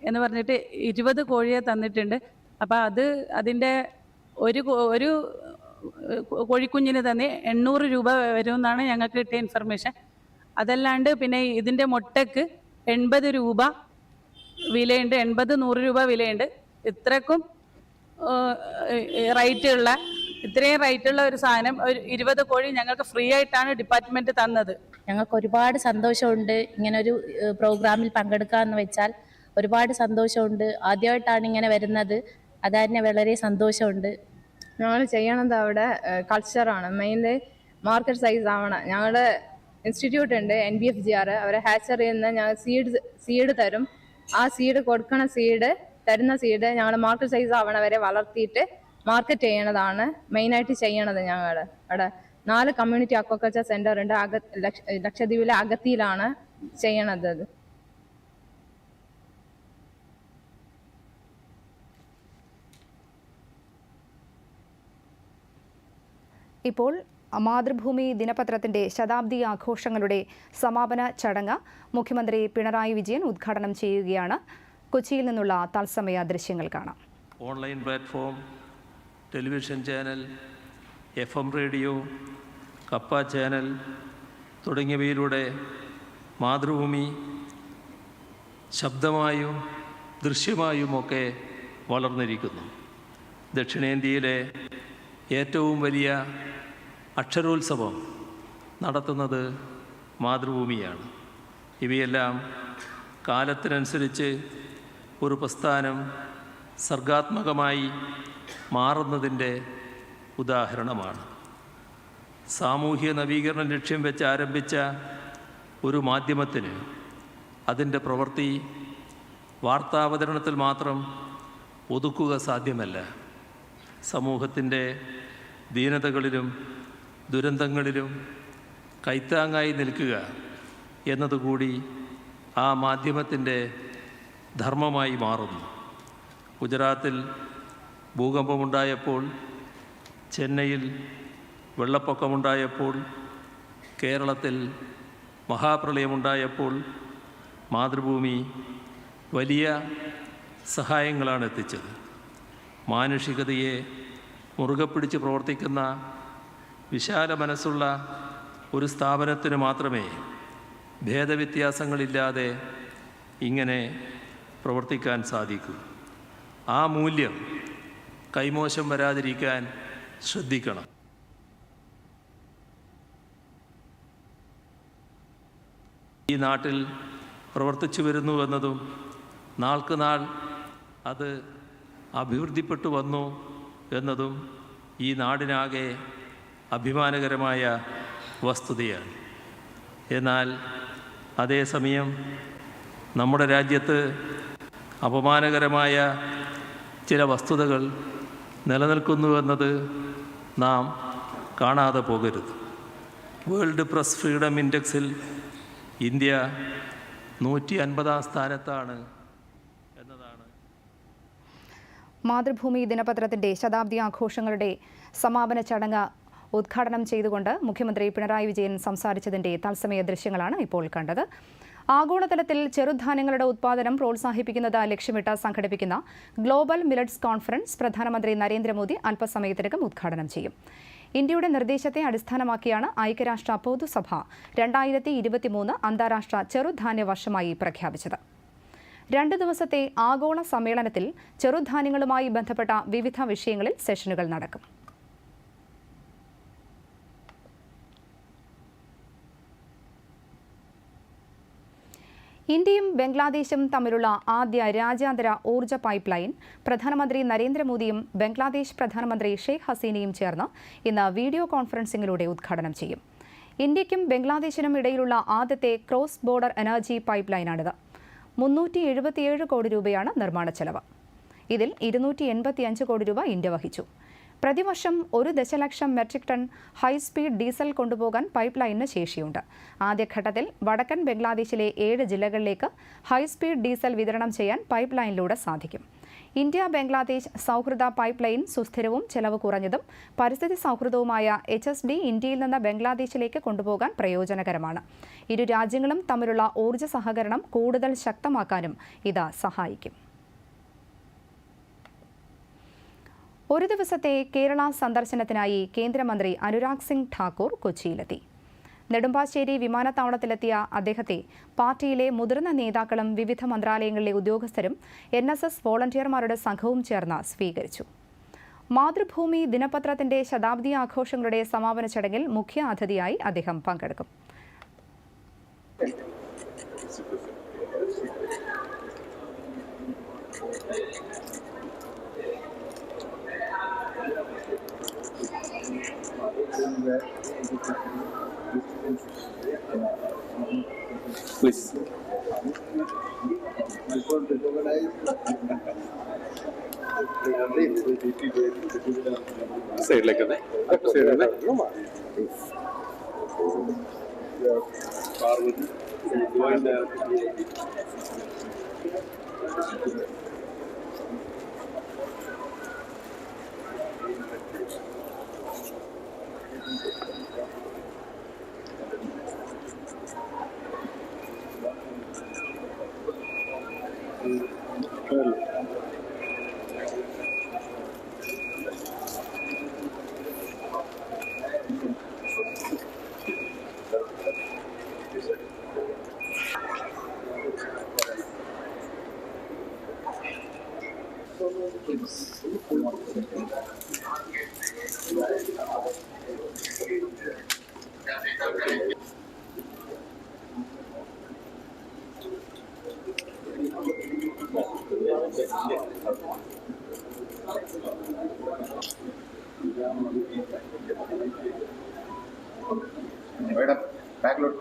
എന്ന് പറഞ്ഞിട്ട് 20 കോഴിയെ തന്നിട്ടുണ്ട്. അപ്പോൾ അതിൻ്റെ ഒരു കോഴിക്കുഞ്ഞിന് തന്നെ 800 രൂപ വരുമെന്നാണ് ഞങ്ങൾക്ക് കിട്ടിയ ഇൻഫർമേഷൻ. അതല്ലാണ്ട് പിന്നെ ഇതിൻ്റെ മുട്ടയ്ക്ക് 80 രൂപ വിലയുണ്ട്, 80-100 രൂപ വിലയുണ്ട്. ഇത്രയും റേറ്റുള്ള ഒരു സാധനം, ഒരു 20 കോഴി ഞങ്ങൾക്ക് ഫ്രീ ആയിട്ടാണ് ഡിപ്പാർട്ട്മെന്റ് തന്നത്. ഞങ്ങൾക്ക് ഒരുപാട് സന്തോഷമുണ്ട്. ഇങ്ങനൊരു പ്രോഗ്രാമിൽ പങ്കെടുക്കാമെന്ന് വെച്ചാൽ ഒരുപാട് സന്തോഷമുണ്ട്. ആദ്യമായിട്ടാണ് ഇങ്ങനെ വരുന്നത്, അത് തന്നെ വളരെ സന്തോഷമുണ്ട്. ഞങ്ങൾ ചെയ്യണത് അവിടെ കൾച്ചറാണ്, മെയിൻലി മാർക്കറ്റ് സൈസ് ആവണം. ഞങ്ങളുടെ ഇൻസ്റ്റിറ്റ്യൂട്ട് ഉണ്ട് NBFGR, അവരെ ഹാച്ചറിയിൽ നിന്ന് ഞങ്ങൾ സീഡ് തരും. ആ സീഡ് തരുന്ന സീഡ് ഞങ്ങൾ മാർക്കറ്റ് സൈസ് ആവണ വരെ വളർത്തിയിട്ട് മാർക്കറ്റ് ചെയ്യണതാണ് മെയിനായിട്ട് ചെയ്യണത്. ഞങ്ങൾ അവിടെ 4 കമ്മ്യൂണിറ്റി അക്വാകൾച്ചർ സെന്റർ ഉണ്ട്. ലക്ഷദ്വീപിലെ അഗത്തിയിലാണ് ചെയ്യണത്. ഇപ്പോൾ മാതൃഭൂമി ദിനപത്രത്തിന്റെ ശതാബ്ദി ആഘോഷങ്ങളുടെ സമാപന ചടങ്ങ് മുഖ്യമന്ത്രി പിണറായി വിജയൻ ഉദ്ഘാടനം ചെയ്യുകയാണ്. കൊച്ചിയിൽ നിന്നുള്ള തത്സമയ ദൃശ്യങ്ങൾ കാണാം. Online platform, television channel, FM radio, കപ്പ ചാനൽ തുടങ്ങിയവയിലൂടെ മാതൃഭൂമി ശബ്ദമായും ദൃശ്യമായുമൊക്കെ വളർന്നിരിക്കുന്നു. ദക്ഷിണേന്ത്യയിലെ ഏറ്റവും വലിയ അക്ഷരോത്സവം നടത്തുന്നത് മാതൃഭൂമിയാണ്. ഇവയെല്ലാം കാലത്തിനനുസരിച്ച് ഒരു പ്രസ്ഥാനം സർഗാത്മകമായി മാറുന്നതിൻ്റെ ഉദാഹരണമാണ്. സാമൂഹ്യ നവീകരണം ലക്ഷ്യം വെച്ച് ആരംഭിച്ച ഒരു മാധ്യമത്തിന് അതിൻ്റെ പ്രവൃത്തി വാർത്താവതരണത്തിൽ മാത്രം ഒതുക്കുക സാധ്യമല്ല. സമൂഹത്തിൻ്റെ ദീനതകളിലും ദുരന്തങ്ങളിലും കൈത്താങ്ങായി നിൽക്കുക എന്നതുകൂടി ആ മാധ്യമത്തിൻ്റെ ധർമ്മമായി മാറുന്നു. ഗുജറാത്തിൽ ഭൂകമ്പമുണ്ടായപ്പോൾ, ചെന്നൈയിൽ വെള്ളപ്പൊക്കമുണ്ടായപ്പോൾ, കേരളത്തിൽ മഹാപ്രളയമുണ്ടായപ്പോൾ മാതൃഭൂമി വലിയ സഹായങ്ങളാണ് എത്തിച്ചത്. മാനുഷികതയെ മുറുകെ പിടിച്ച് പ്രവർത്തിക്കുന്ന വിശാല മനസ്സുള്ള ഒരു സ്ഥാപനത്തിന് മാത്രമേ ഭേദവ്യത്യാസങ്ങളില്ലാതെ ഇങ്ങനെ പ്രവർത്തിക്കാൻ സാധിക്കൂ. ആ മൂല്യം കൈമോശം വരാതിരിക്കാൻ ശ്രദ്ധിക്കണം. ഈ നാട്ടിൽ പ്രവർത്തിച്ചു വരുന്നുവെന്നതും നാൾക്ക് നാൾ അത് അഭിവൃദ്ധിപ്പെട്ടു വന്നു എന്നതും ഈ നാടിനാകെ അഭിമാനകരമായ വസ്തുതയാണ്. എന്നാൽ അതേസമയം നമ്മുടെ രാജ്യത്ത് അപമാനകരമായ ചില വസ്തുതകൾ നിലനിൽക്കുന്നുവെന്നത് നാം കാണാതെ പോകരുത്. വേൾഡ് പ്രസ് ഫ്രീഡം ഇൻഡെക്സിൽ ഇന്ത്യ 150-ാം സ്ഥാനത്താണ് എന്നതാണ്. മാതൃഭൂമി ദിനപത്രത്തിന്റെ ശതാബ്ദി ആഘോഷങ്ങളുടെ സമാപന ചടങ്ങ് ഉദ്ഘാടനം ചെയ്തുകൊണ്ട് മുഖ്യമന്ത്രി പിണറായി വിജയൻ സംസാരിച്ചതിന്റെ തത്സമയ ദൃശ്യങ്ങളാണ് ഇപ്പോൾ കണ്ടത്. ആഗോളതലത്തിൽ ചെറുധാന്യങ്ങളുടെ ഉത്പാദനം പ്രോത്സാഹിപ്പിക്കുന്നത് ലക്ഷ്യമിട്ട് സംഘടിപ്പിക്കുന്ന ഗ്ലോബൽ മില്ലറ്റ്സ് കോൺഫറൻസ് പ്രധാനമന്ത്രി നരേന്ദ്രമോദി അല്പസമയത്തിനകം ഉദ്ഘാടനം ചെയ്യും. ഇന്ത്യയുടെ നിർദ്ദേശത്തെ അടിസ്ഥാനമാക്കിയാണ് ഐക്യരാഷ്ട്ര പൊതുസഭ 2023 അന്താരാഷ്ട്ര ചെറുധാന്യ വർഷമായി പ്രഖ്യാപിച്ചത്. 2 ദിവസത്തെ ആഗോള സമ്മേളനത്തിൽ ചെറുധാന്യങ്ങളുമായി ബന്ധപ്പെട്ട വിവിധ വിഷയങ്ങളിൽ സെഷനുകൾ നടക്കും. ഇന്ത്യയും ബംഗ്ലാദേശും തമ്മിലുള്ള ആദ്യ രാജ്യാന്തര ഊർജ്ജ പൈപ്പ് ലൈൻ പ്രധാനമന്ത്രി നരേന്ദ്രമോദിയും ബംഗ്ലാദേശ് പ്രധാനമന്ത്രി ഷെയ്ഖ് ഹസീനയും ചേർന്ന് ഇന്ന് വീഡിയോ കോൺഫറൻസിംഗിലൂടെ ഉദ്ഘാടനം ചെയ്യും. ഇന്ത്യയ്ക്കും ബംഗ്ലാദേശിനും ഇടയിലുള്ള ആദ്യത്തെ ക്രോസ് ബോർഡർ എനർജി പൈപ്പ് ലൈനാണിത്. 377 കോടി രൂപയാണ് നിർമ്മാണ ചെലവ്. ഇതിൽ 285 കോടി രൂപ ഇന്ത്യ വഹിച്ചു. പ്രതിവർഷം 1 ദശലക്ഷം മെട്രിക് ടൺ ഹൈസ്പീഡ് ഡീസൽ കൊണ്ടുപോകാൻ പൈപ്പ് ലൈനിന് ശേഷിയുണ്ട്. ആദ്യഘട്ടത്തിൽ വടക്കൻ ബംഗ്ലാദേശിലെ 7 ജില്ലകളിലേക്ക് ഹൈസ്പീഡ് ഡീസൽ വിതരണം ചെയ്യാൻ പൈപ്പ് ലൈനിലൂടെ സാധിക്കും. ഇന്ത്യ ബംഗ്ലാദേശ് സൗഹൃദ പൈപ്പ് ലൈൻ സുസ്ഥിരവും ചെലവ് കുറഞ്ഞതും പരിസ്ഥിതി സൗഹൃദവുമായ HSD ഇന്ത്യയിൽ നിന്ന് ബംഗ്ലാദേശിലേക്ക് കൊണ്ടുപോകാൻ പ്രയോജനകരമാണ്. ഇരു രാജ്യങ്ങളും തമ്മിലുള്ള ഊർജ്ജ സഹകരണം കൂടുതൽ ശക്തമാക്കാനും ഇത് സഹായിക്കും. ഒരു ദിവസത്തെ കേരള സന്ദർശനത്തിനായി കേന്ദ്രമന്ത്രി അനുരാഗ് സിംഗ് ഠാക്കൂർ കൊച്ചിയിലെത്തി. നെടുമ്പാശ്ശേരി വിമാനത്താവളത്തിലെത്തിയ അദ്ദേഹത്തെ പാർട്ടിയിലെ മുതിർന്ന നേതാക്കളും വിവിധ മന്ത്രാലയങ്ങളിലെ ഉദ്യോഗസ്ഥരും NSS വോളണ്ടിയർമാരുടെ സംഘവും ചേർന്ന് സ്വീകരിച്ചു. മാതൃഭൂമി ദിനപത്രത്തിന്റെ ശതാബ്ദി ആഘോഷങ്ങളുടെ സമാപന ചടങ്ങിൽ മുഖ്യ അതിഥിയായി അദ്ദേഹം പങ്കെടുക്കും. Please. Side like that. Side like that. Madam, backload.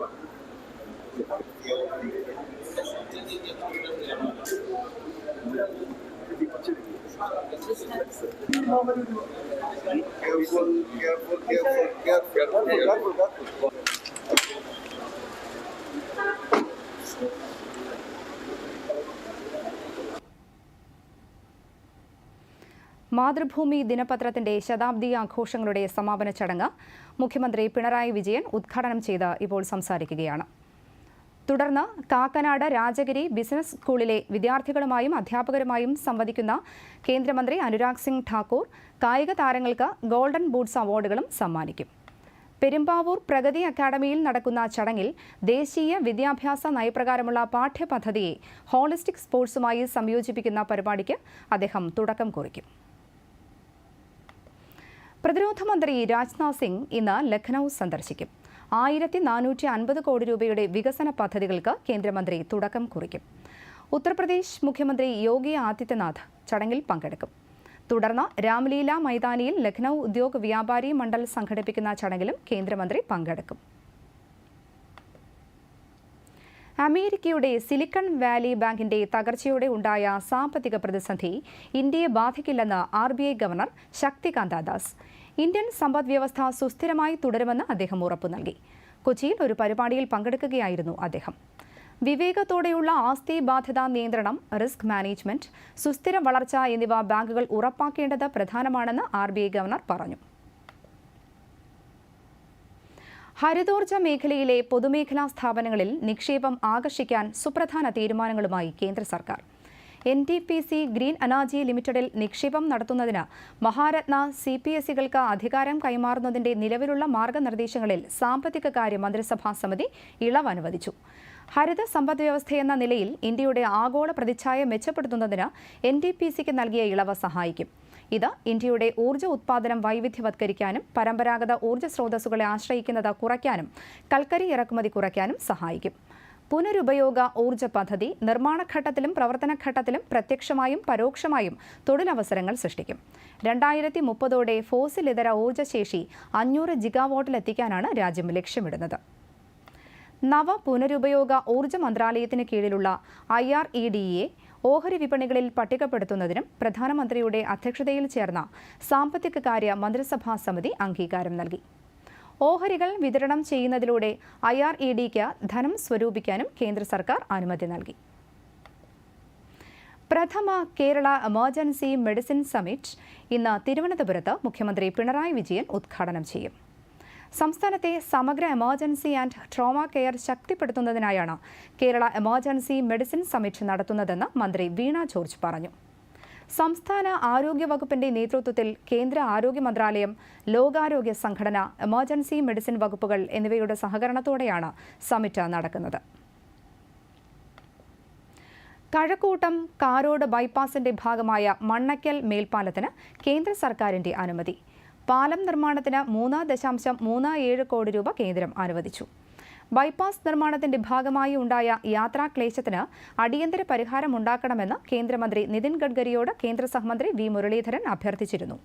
Careful. Mathrubhumi ദിനപത്രത്തിന്റെ ശതാബ്ദി ആഘോഷങ്ങളുടെ സമാപന ചടങ്ങ് മുഖ്യമന്ത്രി പിണറായി വിജയൻ ഉദ്ഘാടനം ചെയ്ത് ഇപ്പോൾ സംസാരിക്കുകയാണ്. തുടർന്ന് കാക്കനാട് രാജഗിരി ബിസിനസ് സ്കൂളിലെ വിദ്യാർത്ഥികളുമായും അധ്യാപകരുമായും സംവദിക്കുന്ന കേന്ദ്രമന്ത്രി അനുരാഗ് സിംഗ് ഠാക്കൂർ കായിക താരങ്ങൾക്ക് ഗോൾഡൻ ബൂട്ട്സ് അവാർഡുകളും സമ്മാനിക്കും. പെരുമ്പാവൂർ പ്രഗതി അക്കാദമിയിൽ നടക്കുന്ന ചടങ്ങിൽ ദേശീയ വിദ്യാഭ്യാസ നയപ്രകാരമുള്ള പാഠ്യപദ്ധതിയെ ഹോളിസ്റ്റിക് സ്പോർട്സുമായി സംയോജിപ്പിക്കുന്ന പരിപാടിക്ക് അദ്ദേഹം തുടക്കം കുറിക്കും. പ്രതിരോധ മന്ത്രി രാജ്നാഥ് സിംഗ് ഇന്ന് ലഖ്നൌ സന്ദർശിക്കും. 1450 കോടി രൂപയുടെ വികസന പദ്ധതികൾക്ക് കേന്ദ്രമന്ത്രി തുടക്കം കുറിക്കും. ഉത്തർപ്രദേശ് മുഖ്യമന്ത്രി യോഗി ആദിത്യനാഥ് ചടങ്ങിൽ പങ്കെടുക്കും. തുടർന്ന് രാംലീല മൈതാനിയിൽ ലഖ്നൌ ഉദ്യോഗ് വ്യാപാരി മണ്ഡൽ സംഘടിപ്പിക്കുന്ന ചടങ്ങിലും കേന്ദ്രമന്ത്രി പങ്കെടുക്കും. അമേരിക്കയുടെ സിലിക്കൺ വാലി ബാങ്കിന്റെ തകർച്ചയോടെ ഉണ്ടായ സാമ്പത്തിക പ്രതിസന്ധി ഇന്ത്യയെ ബാധിക്കില്ലെന്ന് RBI governor Shaktikanta Das. Indian സമ്പദ്വ്യവസ്ഥ സുസ്ഥിരമായി തുടരുമെന്ന് അദ്ദേഹം ഉറപ്പു നൽകി. കൊച്ചിയിൽ ഒരു പരിപാടിയിൽ പങ്കെടുക്കുകയായിരുന്നു അദ്ദേഹം. വിവേകത്തോടെയുള്ള ആസ്തി ബാധ്യതാ നിയന്ത്രണം, റിസ്ക് മാനേജ്മെന്റ്, സുസ്ഥിര വളർച്ച എന്നിവ ബാങ്കുകൾ ഉറപ്പാക്കേണ്ടത് പ്രധാനമാണെന്ന് RBI ഗവർണർ പറഞ്ഞു. ഹരിതോർജ്ജ മേഖലയിലെ പൊതുമേഖലാ സ്ഥാപനങ്ങളിൽ നിക്ഷേപം ആകർഷിക്കാൻ സുപ്രധാന തീരുമാനങ്ങളുമായി കേന്ദ്ര സർക്കാർ. NTPC ഗ്രീൻ എനർജി ലിമിറ്റഡിൽ നിക്ഷേപം നടത്തുന്നതിന് മഹാരത്ന CPSEകൾക്ക് അധികാരം കൈമാറുന്നതിന്റെ നിലവിലുള്ള മാർഗനിർദ്ദേശങ്ങളിൽ സാമ്പത്തിക കാര്യ മന്ത്രിസഭാ സമിതി ഇളവ് അനുവദിച്ചു. ഹരിത സമ്പദ്വ്യവസ്ഥയെന്ന നിലയിൽ ഇന്ത്യയുടെ ആഗോള പ്രതിച്ഛായ മെച്ചപ്പെടുത്തുന്നതിന് NTPCക്ക് നൽകിയ ഇളവ് സഹായിക്കും. ഇത് ഇന്ത്യയുടെ ഊർജ്ജ ഉത്പാദനം വൈവിധ്യവത്കരിക്കാനും പരമ്പരാഗത ഊർജ്ജ സ്രോതസ്സുകളെ ആശ്രയിക്കുന്നത് കുറയ്ക്കാനും കൽക്കരി ഇറക്കുമതി കുറയ്ക്കാനും സഹായിക്കും. പുനരുപയോഗ ഊർജ്ജ പദ്ധതി നിർമ്മാണഘട്ടത്തിലും പ്രവർത്തനഘട്ടത്തിലും പ്രത്യക്ഷമായും പരോക്ഷമായും തൊഴിലവസരങ്ങൾ സൃഷ്ടിക്കും. 2030 ഫോസിൽ ഇതര ഊർജ്ജശേഷി 500 ജിഗാവാട്ടിലെത്തിക്കാനാണ് രാജ്യം ലക്ഷ്യമിടുന്നത്. നവ പുനരുപയോഗ ഊർജ്ജ മന്ത്രാലയത്തിന് കീഴിലുള്ള IREDയെ ഓഹരി വിപണികളിൽ പട്ടികപ്പെടുത്തുന്നതിനും പ്രധാനമന്ത്രിയുടെ അധ്യക്ഷതയിൽ ചേർന്ന സാമ്പത്തിക കാര്യ മന്ത്രിസഭാ സമിതി അംഗീകാരം നൽകി. ഓഹരികൾ വിതരണം ചെയ്യുന്നതിലൂടെ IREDക്ക് ധനം സ്വരൂപിക്കാനും കേന്ദ്ര സർക്കാർ അനുമതി നൽകി. പ്രഥമ കേരള എമർജൻസി മെഡിസിൻ സമ്മിറ്റ് ഇന്ന് തിരുവനന്തപുരത്ത് മുഖ്യമന്ത്രി പിണറായി വിജയൻ ഉദ്ഘാടനം ചെയ്യും. സംസ്ഥാനത്തെ സമഗ്ര എമർജൻസി ആൻഡ് ട്രോമ കെയർ ശക്തിപ്പെടുത്തുന്നതിനായാണ് കേരള എമർജൻസി മെഡിസിൻ സമ്മിറ്റ് നടത്തുന്നതെന്ന് മന്ത്രി വീണ ജോർജ് പറഞ്ഞു. സംസ്ഥാന ആരോഗ്യ വകുപ്പിന്റെ നേതൃത്വത്തിൽ കേന്ദ്ര ആരോഗ്യ മന്ത്രാലയം, ലോകാരോഗ്യ സംഘടന, എമർജൻസി മെഡിസിൻ വകുപ്പുകൾ എന്നിവയുടെ സഹകരണത്തോടെയാണ് സമ്മിറ്റ് നടക്കുന്നത്. കഴക്കൂട്ടം കാരോട് ബൈപ്പാസിന്റെ ഭാഗമായ മണ്ണക്കൽ മേൽപ്പാലത്തിന് കേന്ദ്ര സർക്കാരിന്റെ അനുമതി. പാലം നിർമ്മാണത്തിന് 3.37 കോടി രൂപ കേന്ദ്രം അനുവദിച്ചു. ബൈപ്പാസ് നിർമ്മാണത്തിന്റെ ഭാഗമായി ഉണ്ടായ യാത്രാക്ലേശത്തിന് അടിയന്തര പരിഹാരമുണ്ടാക്കണമെന്ന് കേന്ദ്രമന്ത്രി നിതിൻ ഗഡ്കരിയോട് കേന്ദ്ര സഹമന്ത്രി വി മുരളീധരൻ അഭ്യർത്ഥിച്ചിരുന്നു.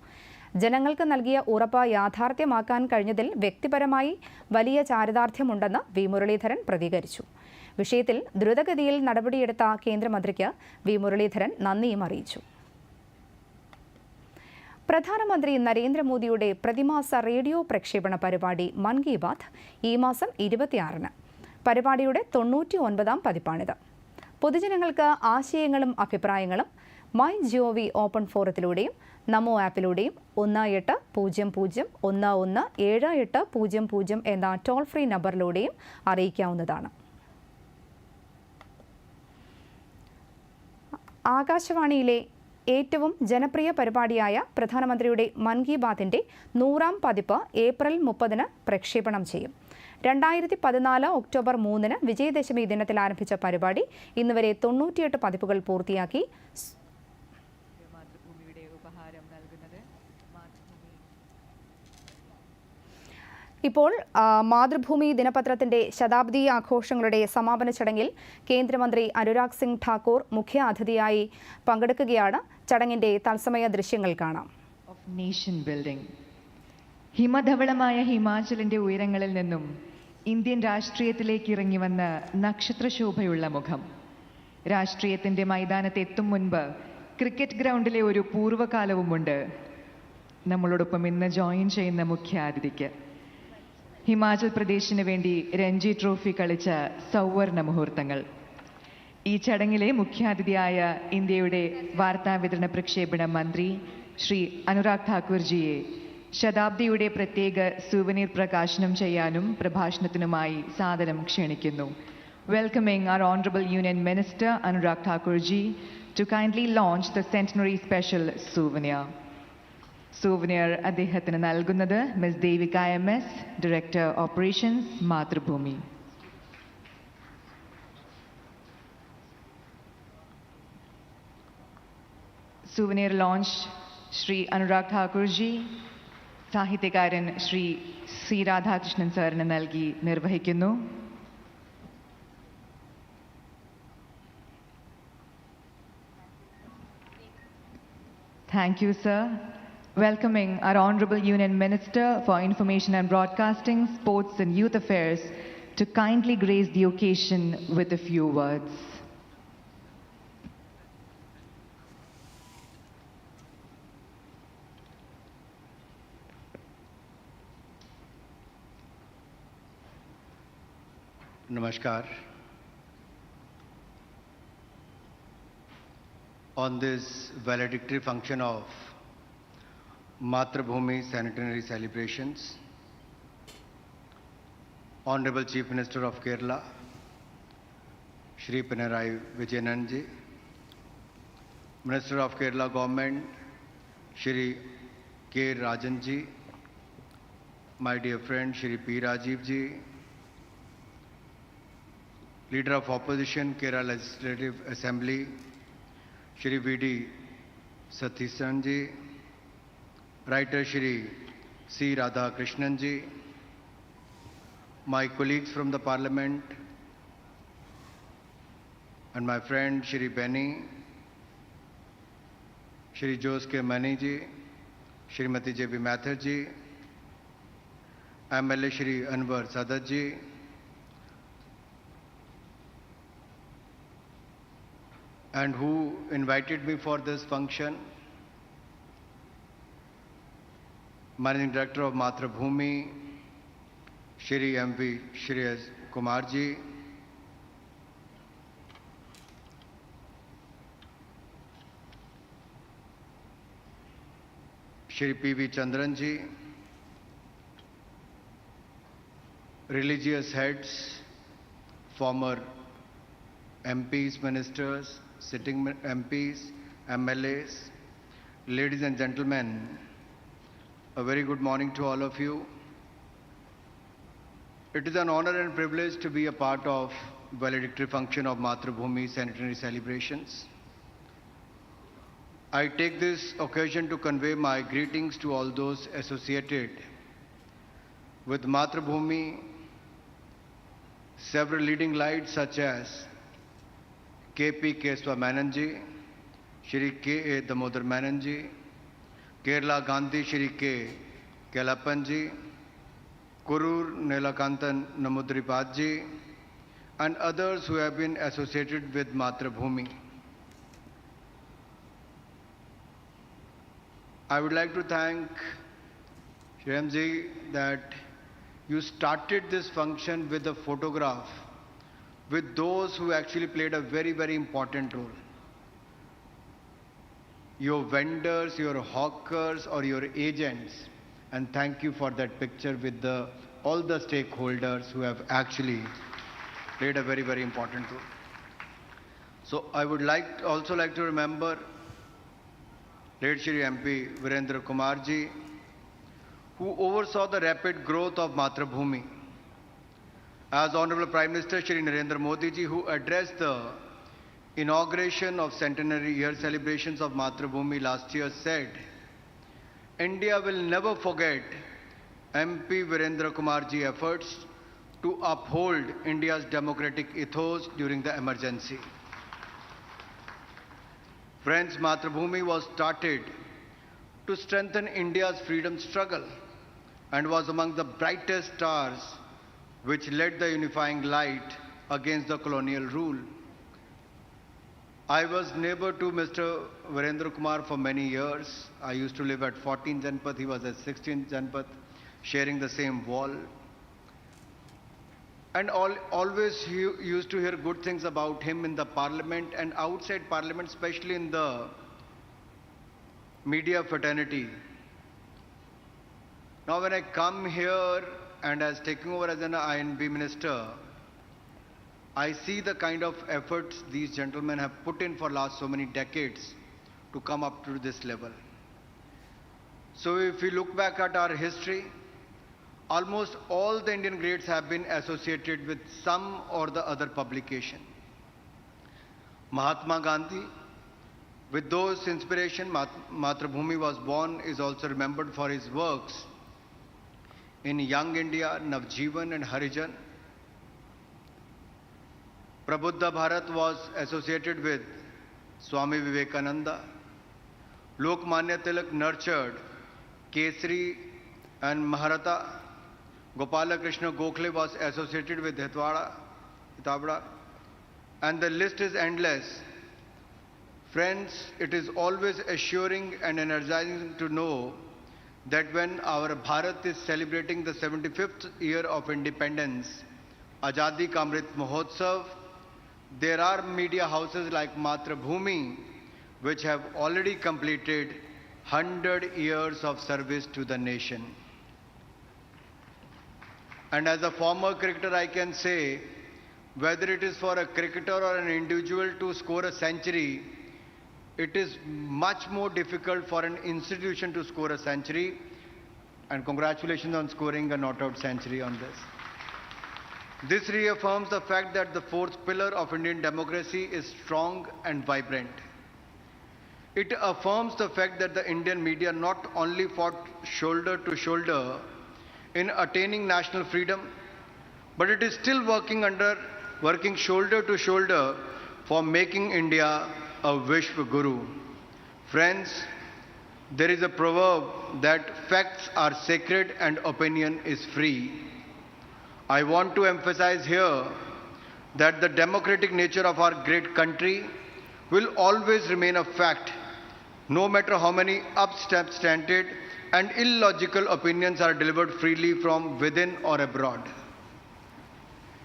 ജനങ്ങൾക്ക് നൽകിയ ഉറപ്പ് യാഥാർത്ഥ്യമാക്കാൻ കഴിഞ്ഞതിൽ വ്യക്തിപരമായി വലിയ ചാരിതാർത്ഥ്യമുണ്ടെന്ന് വി മുരളീധരൻ പ്രതികരിച്ചു. വിഷയത്തിൽ ദ്രുതഗതിയിൽ നടപടിയെടുത്ത കേന്ദ്രമന്ത്രിക്ക് വി മുരളീധരൻ നന്ദിയും അറിയിച്ചു. പ്രധാനമന്ത്രി നരേന്ദ്രമോദിയുടെ പ്രതിമാസ റേഡിയോ പ്രക്ഷേപണ പരിപാടി മൻ കി ബാത്ത് ഈ മാസം 26-ന്. പരിപാടിയുടെ 99-ാം പതിപ്പാണിത്. പൊതുജനങ്ങൾക്ക് ആശയങ്ങളും അഭിപ്രായങ്ങളും MyGov ഓപ്പൺ ഫോറത്തിലൂടെയും നമോ ആപ്പിലൂടെയും 1800-11-7800 എന്ന ടോൾ ഫ്രീ നമ്പറിലൂടെയും അറിയിക്കാവുന്നതാണ്. ആകാശവാണിയിലെ ഏറ്റവും ജനപ്രിയ പരിപാടിയായ പ്രധാനമന്ത്രിയുടെ മൻ കി ബാത്തിന്റെ 100-ാം പതിപ്പ് ഏപ്രിൽ 30-ന് പ്രക്ഷേപണം ചെയ്യും. 2014 ഒക്ടോബർ 3-ന് വിജയദശമി ദിനത്തിൽ ആരംഭിച്ച പരിപാടി ഇന്നുവരെ 98 പതിപ്പുകൾ പൂർത്തിയാക്കി. ഇപ്പോൾ മാതൃഭൂമി ദിനപത്രത്തിന്റെ ശതാബ്ദി ആഘോഷങ്ങളുടെ സമാപന ചടങ്ങിൽ കേന്ദ്രമന്ത്രി അനുരാഗ് സിംഗ് ഠാക്കൂർ മുഖ്യ അതിഥിയായി പങ്കെടുക്കുകയാണ്. ചടങ്ങിന്റെ തത്സമയ ദൃശ്യങ്ങൾ കാണാം. Nation building. ഹിമധവളമായ ഹിമാചലിന്റെ ഉയരങ്ങളിൽ നിന്നും ഇന്ത്യൻ രാഷ്ട്രീയത്തിലേക്ക് ഇറങ്ങി വന്ന നക്ഷത്രശോഭയുള്ള മുഖം. രാഷ്ട്രീയത്തിന്റെ മൈതാനത്തെത്തും മുൻപ് ക്രിക്കറ്റ് ഗ്രൗണ്ടിലെ ഒരു പൂർവ്വകാലവുമുണ്ട്. നമ്മളോടൊപ്പം ഇന്ന് ജോയിൻ ചെയ്യുന്ന മുഖ്യ അതിഥിക്ക് ഹിമാചൽ പ്രദേശിന് വേണ്ടി രഞ്ജി ട്രോഫി കളിച്ച സൗവർണ മുഹൂർത്തങ്ങൾ. ഈ ചടങ്ങിലെ മുഖ്യാതിഥിയായ ഇന്ത്യയുടെ വാർത്താവിതരണ പ്രക്ഷേപണ മന്ത്രി ശ്രീ അനുരാഗ് ഠാക്കൂർജിയെ ശതാബ്ദിയുടെ പ്രത്യേക സുവനീർ പ്രകാശനം ചെയ്യാനും പ്രഭാഷണത്തിനുമായി സാദരം ക്ഷണിക്കുന്നു. Welcoming our Honorable Union Minister Anurag Thakurji to kindly launch the centenary special souvenir. Souvenir അദ്ദേഹത്തിന് നൽകുന്നത് miss Devika MS, Director Operations, Mathrubhumi. souvenir launch Shri Anurag Thakurji സാഹിത്യകാരൻ ശ്രീ സി രാധാകൃഷ്ണൻ സാറിന് നൽകി നിർവഹിക്കുന്നു. Thank you, sir. Welcoming our Honorable Union Minister for Information and Broadcasting, Sports and Youth Affairs to kindly grace the occasion with a few words. Namaskar. On this valedictory function of Matrabhumi centenary celebrations, Honorable Chief Minister of Kerala, Shri Pinarayi Vijayananji, Minister of Kerala Government, Shri K. Rajanji, my dear friend Shri P. Rajivji, Leader of Opposition, Kerala Legislative Assembly, Shri V.D. Sathisanji, Writer Shri C. Radhakrishnan-ji, my colleagues from the Parliament, and my friend Shri Benny, Shri Jose K. Mani-ji, Shrimati J.B. Mathur-ji, MLA Shri Anwar Sadat-ji, and who invited me for this function, Managing Director of Matrabhumi, Shri M.V. Shreyas Kumarji, Shri P.V. Chandranji, religious heads, former MPs, ministers, sitting MPs, MLAs, ladies and gentlemen, a very good morning to all of you. It is an honor and privilege to be a part of valedictory function of Matrabhumi centenary celebrations. I take this occasion to convey my greetings to all those associated with Matrabhumi, several leading lights such as K.P. Keswa Mananji, Shri K.A. Damodar Mananji, Kerala Gandhi Shri K. Kelapanji, Kurur Nelakantan Namudripadji, and others who have been associated with Matrabhumi. I would like to thank Shremji that you started this function with a photograph with those who actually played a very, very important role. Your vendors, your hawkers, or your agents. And thank you for that picture with all the stakeholders who have actually played a very, very important role. So I would also like to remember late Shri MP Virendra Kumarji, who oversaw the rapid growth of Matrabhumi. As Honorable Prime Minister Shri Narendra Modi ji, who addressed the inauguration of centenary year celebrations of Matrabhumi last year, said, India will never forget MP Virendra Kumarji efforts to uphold India's democratic ethos during the emergency. Friends, Matrabhumi was started to strengthen India's freedom struggle and was among the brightest stars which led the unifying light against the colonial rule. I was neighbor to Mr. Virendra Kumar for many years. I used to live at 14th Janpath, he was at 16th Janpath, sharing the same wall. And always used to hear good things about him in the parliament and outside parliament, especially in the media fraternity. Now when I come here and as taking over as an INB minister, I see the kind of efforts these gentlemen have put in for last so many decades to come up to this level. So if we look back at our history, almost all the Indian greats have been associated with some or the other publication. Mahatma Gandhi, with those inspiration, Matrabhumi was born, is also remembered for his works in Young India, Navjeevan and Harijan. Prabuddha Bharat was associated with Swami Vivekananda. Lokmanya Tilak nurtured Kesari and Maharatha. Gopala Krishna Gokhale was associated with Hitawada, and the list is endless. Friends, it is always assuring and energizing to know that when our Bharat is celebrating the 75th year of independence, Azadi Ka Amrit Mahotsav, there are media houses like Matrabhumi which have already completed 100 years of service to the nation. And as a former cricketer, I can say, whether it is for a cricketer or an individual to score a century, it is much more difficult for an institution to score a century. And congratulations on scoring a not-out century on this. This reaffirms the fact that the fourth pillar of Indian democracy is strong and vibrant. It affirms the fact that the Indian media not only fought shoulder to shoulder in attaining national freedom, but it is still working shoulder to shoulder for making India a Vishwa Guru. Friends, there is a proverb that facts are sacred and opinion is free. I want to emphasize here that the democratic nature of our great country will always remain a fact, no matter how many upstanding and illogical opinions are delivered freely from within or abroad.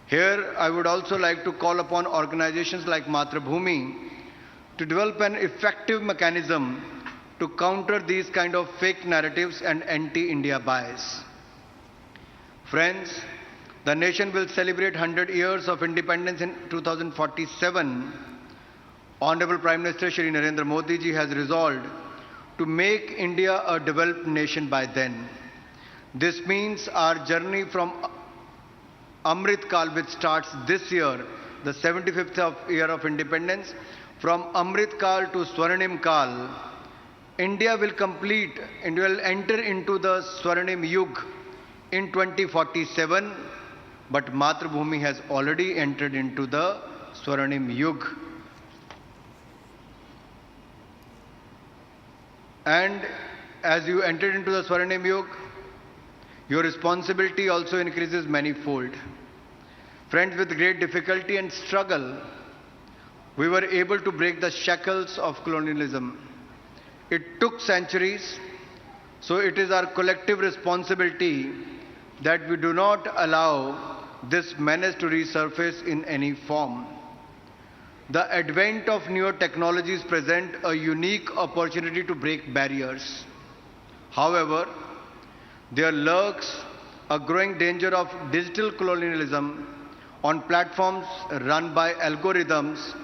Here, I would also like to call upon organizations like Matrabhumi to develop an effective mechanism to counter these kind of fake narratives and anti-India bias. Friends, the nation will celebrate 100 years of independence in 2047. Honorable Prime Minister Shri Narendra Modi ji has resolved to make India a developed nation by then. This means our journey from Amrit Kal, which starts this year, the 75th year of independence, from Amrit Kal to Swarnim Kal, India will enter into the Swarnim Yug in 2047, but Matrabhumi has already entered into the Swarnim Yug. And as you entered into the Swarnim Yug, your responsibility also increases manifold. Friends, with great difficulty and struggle, we were able to break the shackles of colonialism. It took centuries, so it is our collective responsibility that we do not allow this menace to resurface in any form. The advent of newer technologies present a unique opportunity to break barriers. However, there lurks a growing danger of digital colonialism on platforms run by algorithms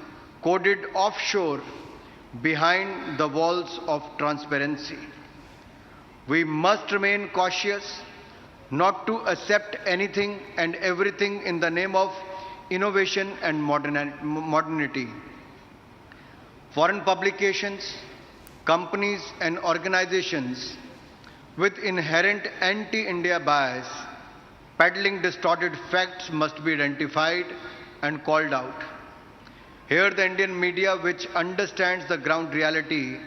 coded offshore behind the walls of transparency. We must remain cautious not to accept anything and everything in the name of innovation and modernity. Foreign publications, companies and organizations with inherent anti-India bias peddling distorted facts must be identified and called out. Here the Indian media, which understands the ground reality,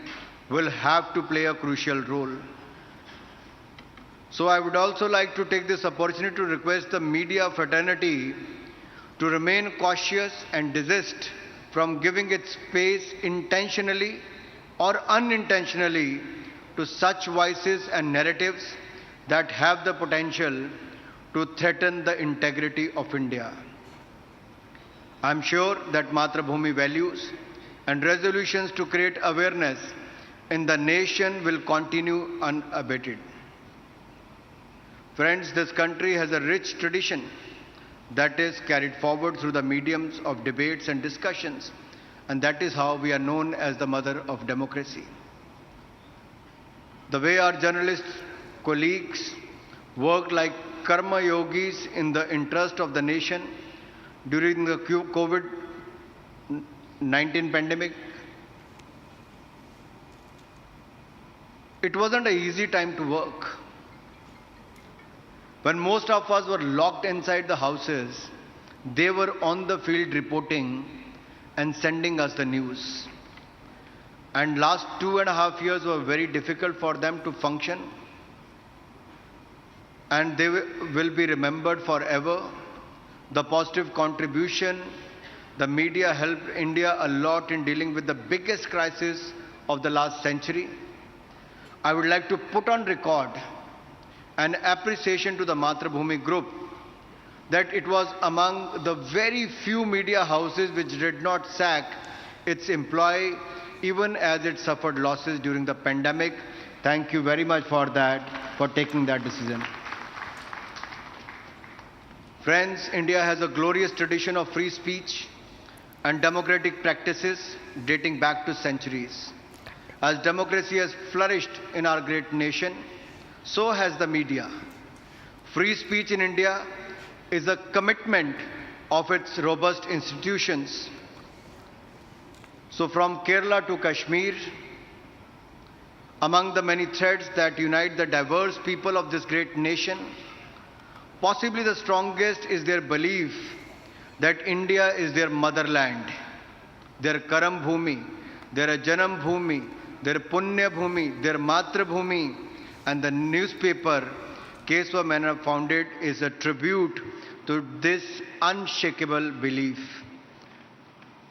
will have to play a crucial role. So I would also like to take this opportunity to request the media fraternity to remain cautious and desist from giving its space intentionally or unintentionally to such voices and narratives that have the potential to threaten the integrity of India. I am sure that Matrabhumi values and resolutions to create awareness in the nation will continue unabated. Friends, this country has a rich tradition that is carried forward through the mediums of debates and discussions, and that is how we are known as the mother of democracy. The way our journalist colleagues worked like karma yogis in the interest of the nation during the COVID-19 pandemic, it wasn't an easy time to work. When most of us were locked inside the houses, they were on the field reporting and sending us the news. And last 2.5 years were very difficult for them to function, and they will be remembered forever. The positive contribution, the media helped India a lot in dealing with the biggest crisis of the last century. I would like to put on record an appreciation to the Matrabhumi group that it was among the very few media houses which did not sack its employee even as it suffered losses during the pandemic. Thank you very much for that, for taking that decision. Friends, India has a glorious tradition of free speech and democratic practices dating back to centuries. As democracy has flourished in our great nation, so has the media. Free speech in India is a commitment of its robust institutions. So from Kerala to Kashmir, among the many threads that unite the diverse people of this great nation, possibly the strongest is their belief that India is their motherland, their Karam Bhumi, their Janam Bhumi, their Punya Bhumi, their Matra Bhumi, and the newspaper Keswa Mena founded is a tribute to this unshakable belief.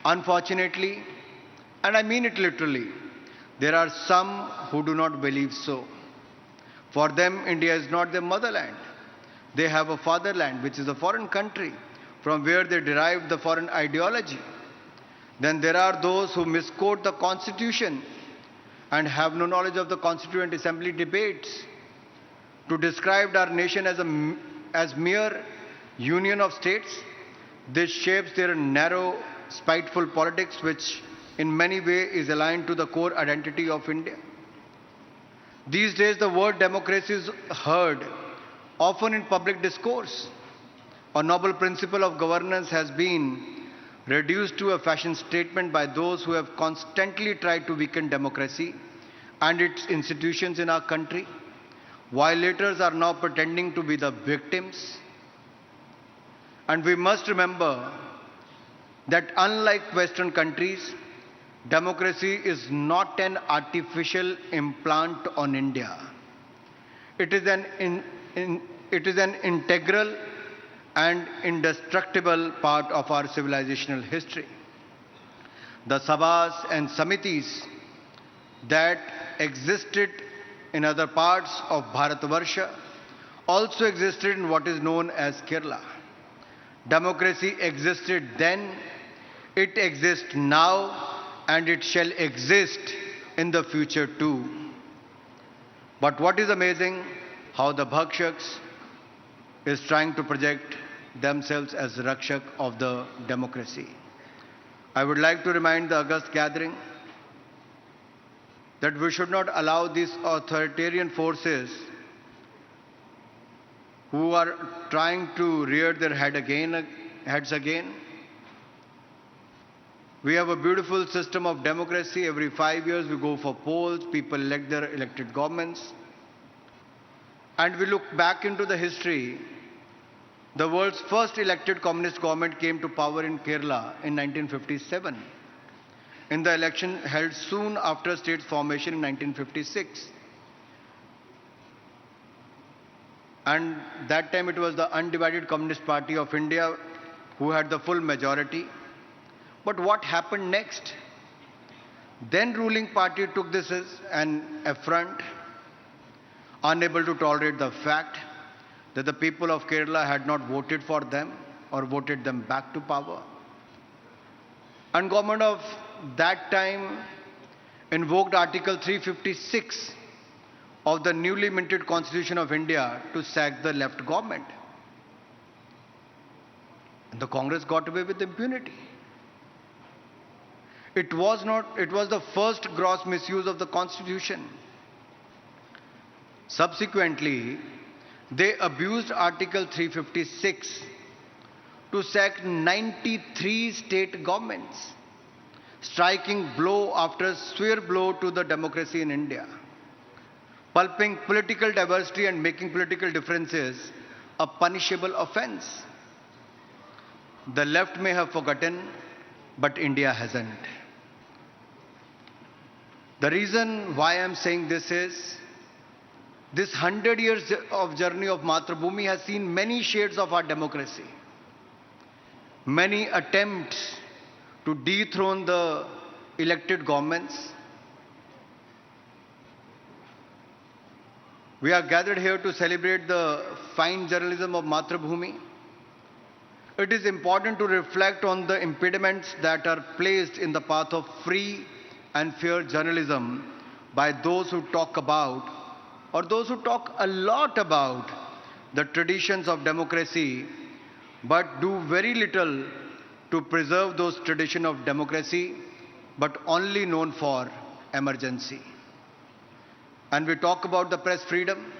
Unfortunately, And I mean it literally. There are some who do not believe so. For them, India is not their motherland. They have a fatherland, which is a foreign country, from where they derive the foreign ideology. Then there are those who misquote the Constitution and have no knowledge of the Constituent Assembly debates to describe our nation as mere union of states. This shapes their narrow, spiteful politics, which in many ways is aligned to the core identity of India. These days, the word democracy is heard often in public discourse. A noble principle of governance has been reduced to a fashion statement by those who have constantly tried to weaken democracy and its institutions in our country. Violators are now pretending to be the victims. And we must remember that unlike Western countries, democracy is not an artificial implant on India. It is an integral and indestructible part of our civilizational history. The sabhas and samitis that existed in other parts of Bharatvarsha also existed in what is known as Kerala. Democracy existed then, it exists now, and it shall exist in the future too. But what is amazing, how the Bhakshaks is trying to project themselves as Rakshak of the democracy. I would like to remind the August gathering that we should not allow these authoritarian forces who are trying to rear their heads again. We have a beautiful system of democracy. Every 5 years we go for polls, people elect their elected governments. And we look back into the history. The world's first elected communist government came to power in Kerala in 1957. In the election held soon after state's formation in 1956. And that time it was the undivided Communist Party of India who had the full majority. But what happened next? Then ruling party took this as an affront, unable to tolerate the fact that the people of Kerala had not voted for them or voted them back to power. And government of that time invoked Article 356 of the newly minted Constitution of India to sack the left government. And the Congress got away with impunity. It was the first gross misuse of the Constitution. Subsequently, they abused Article 356 to sack 93 state governments, striking blow after severe blow to the democracy in India, pulping political diversity and making political differences a punishable offense. The left may have forgotten, but India hasn't. The reason why I'm saying this is, this 100 years of journey of Mathrubhumi has seen many shades of our democracy. Many attempts to dethrone the elected governments. We are gathered here to celebrate the fine journalism of Mathrubhumi. It is important to reflect on the impediments that are placed in the path of free and fair journalism by those who talk about, or those who talk a lot about, the traditions of democracy, but do very little to preserve those traditions of democracy, but only known for emergency. And we talk about the press freedom.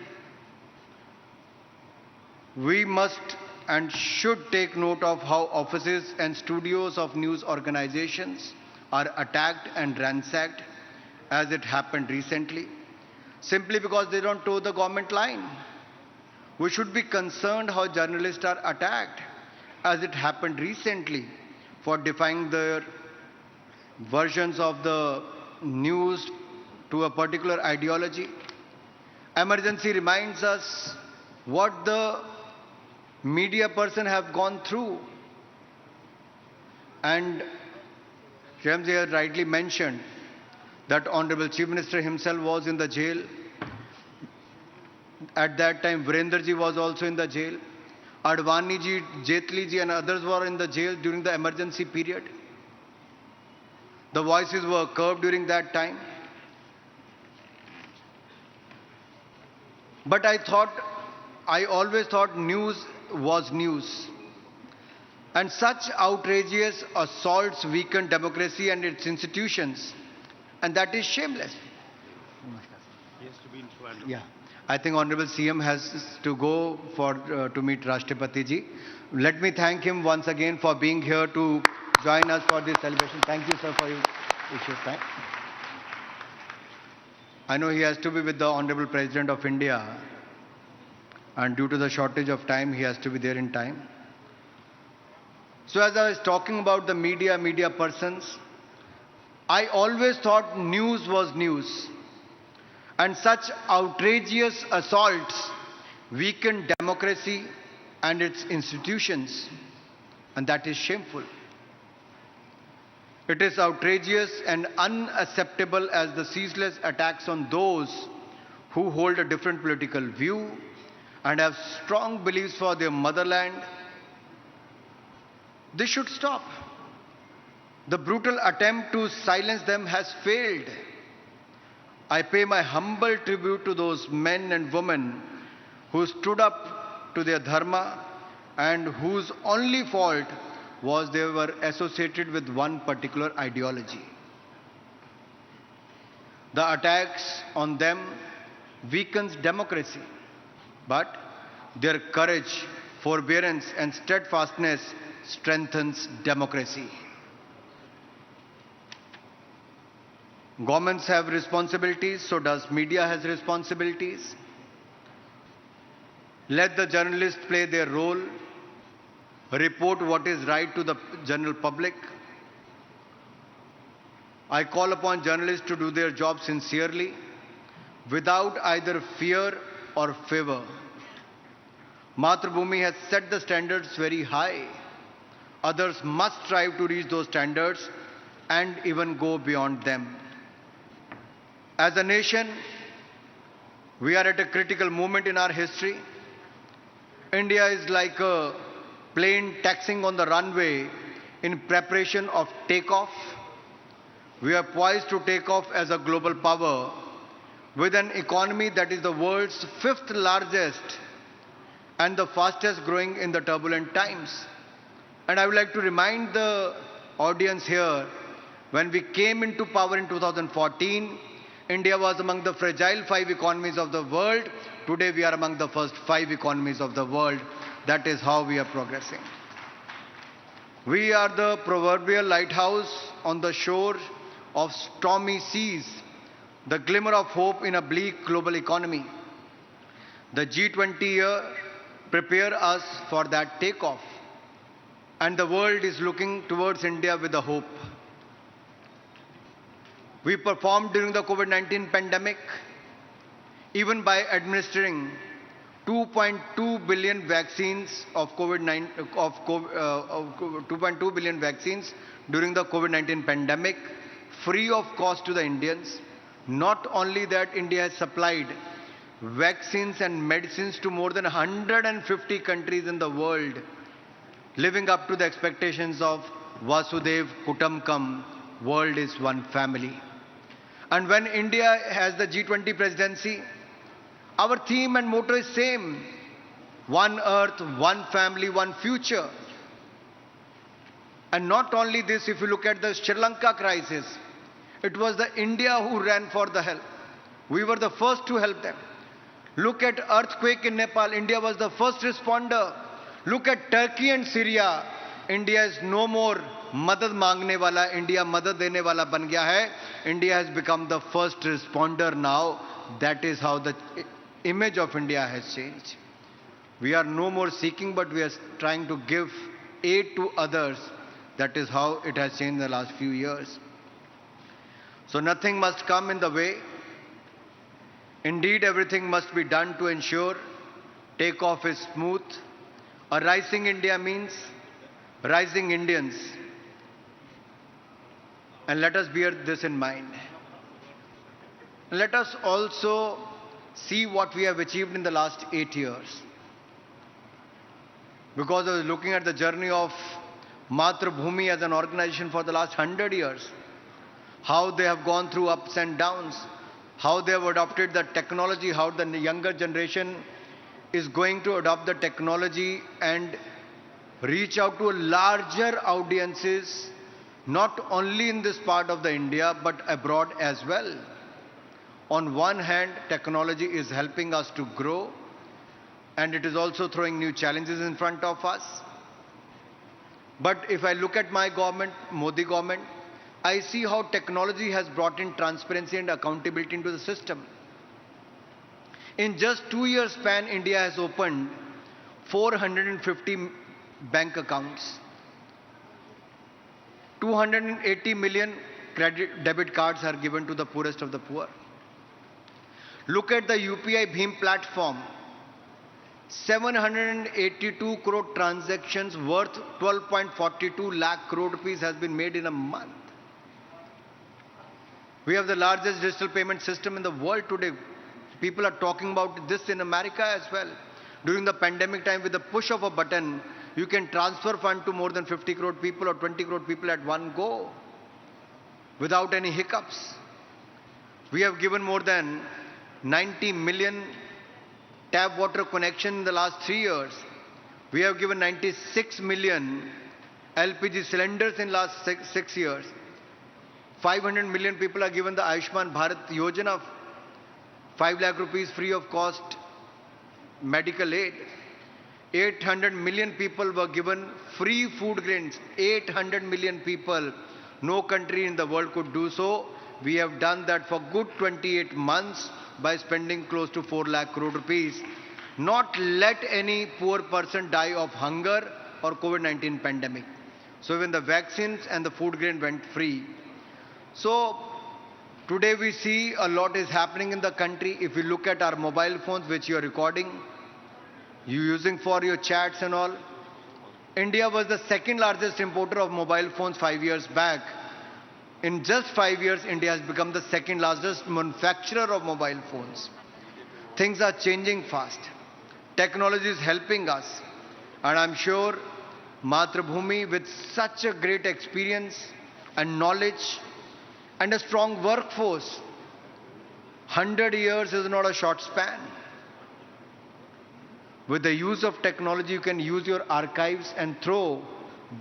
We must and should take note of how offices and studios of news organizations are attacked and ransacked, as it happened recently, simply because they don't toe the government line. We should be concerned how journalists are attacked, as it happened recently, for defying their versions of the news to a particular ideology. Emergency reminds us what the media person have gone through, and Shyamji has rightly mentioned that Honorable Chief Minister himself was in the jail. At that time, Virender ji was also in the jail. Advani ji, Jetli ji and others were in the jail during the emergency period. The voices were curbed during that time. But I always thought news was news. And such outrageous assaults weaken democracy and its institutions. And that is shameless. Yeah. I think Honorable CM has to go to meet Rashtrapati ji. Let me thank him once again for being here to join us for this celebration. Thank you, sir, for your precious time. I know he has to be with the Honorable President of India, and due to the shortage of time, he has to be there in time. So as I was talking about the media persons, I always thought news was news. And such outrageous assaults weaken democracy and its institutions. And that is shameful. It is outrageous and unacceptable as the ceaseless attacks on those who hold a different political view and have strong beliefs for their motherland. This should stop. The brutal attempt to silence them has failed. I pay my humble tribute to those men and women who stood up to their dharma and whose only fault was they were associated with one particular ideology. The attacks on them weakens democracy, but their courage, forbearance and steadfastness strengthens democracy. Governments have responsibilities, so does media has responsibilities. Let the journalists play their role, report what is right to the general public. I call upon journalists to do their job sincerely, without either fear or favor. Mathrubhumi has set the standards very high. Others must strive to reach those standards and even go beyond them. As a nation, we are at a critical moment in our history. India is like a plane taxiing on the runway in preparation of takeoff. We are poised to take off as a global power with an economy that is the world's 5th largest and the fastest growing in the turbulent times. And I would like to remind the audience here, when we came into power in 2014, India was among the fragile 5 economies of the world. Today we are among the first 5 economies of the world. That is how we are progressing. We are the proverbial lighthouse on the shore of stormy seas, the glimmer of hope in a bleak global economy. The G20 year prepared us for that takeoff, and the world is looking towards India with a hope. We performed during the COVID-19 pandemic, even by administering 2.2 billion vaccines of 2.2 billion vaccines during the COVID-19 pandemic, free of cost to the Indians. Not only that, India has supplied vaccines and medicines to more than 150 countries in the world, living up to the expectations of Vasudev Kutumbakam, world is one family. And when India has the G20 presidency, our theme and motto is same: one earth, one family, one future. And not only this, if you look at the Sri Lanka crisis, it was the India who ran for the help. We were the first to help them. Look at earthquake in Nepal, India was the first responder. Look at Turkey and Syria, India is no more madad मांगने वाला, India madad देने वाला बन गया है. India has become the first responder now. That is how the image of India has changed. We are no more seeking, but we are trying to give aid to others. That is how it has changed in the last few years. So nothing must come in the way. Indeed, everything must be done to ensure takeoff is smooth. A rising India means rising Indians. And let us bear this in mind. Let us also see what we have achieved in the last 8 years. Because I was looking at the journey of Matrabhumi as an organization for the last 100 years, how they have gone through ups and downs, how they have adopted the technology, how the younger generation is going to adopt the technology and reach out to larger audiences, not only in this part of the India, but abroad as well. On one hand, technology is helping us to grow, and it is also throwing new challenges in front of us. But if I look at my government, Modi government, I see how technology has brought in transparency and accountability into the system. In just 2 years span, India has opened 450 bank accounts. 280 million debit cards are given to the poorest of the poor. Look at the UPI Bhim platform. 782 crore transactions worth 12.42 lakh crore rupees has been made in a month. We have the largest digital payment system in the world today. People are talking about this in America as well. During the pandemic time, with the push of a button, you can transfer fund to more than 50 crore people or 20 crore people at one go without any hiccups. We have given more than 90 million tap water connection in the last 3 years. We have given 96 million LPG cylinders in last 6 years. 500 million people are given the Ayushman Bharat Yojana, 5 lakh rupees free of cost medical aid. 800 million people were given free food grains. 800 million people. No country in the world could do so. We have done that for good 28 months by spending close to 4 lakh crore rupees. Not let any poor person die of hunger or COVID-19 pandemic. So even the vaccines and the food grain went free. So today we see a lot is happening in the country. If you look at our mobile phones, which you are recording, you using for your chats and all. India was the second largest importer of mobile phones 5 years back. In just 5 years, India has become the second largest manufacturer of mobile phones. Things are changing fast. Technology is helping us. And I'm sure Matrabhumi, with such a great experience and knowledge and a strong workforce, 100 years is not a short span. With the use of technology, you can use your archives and throw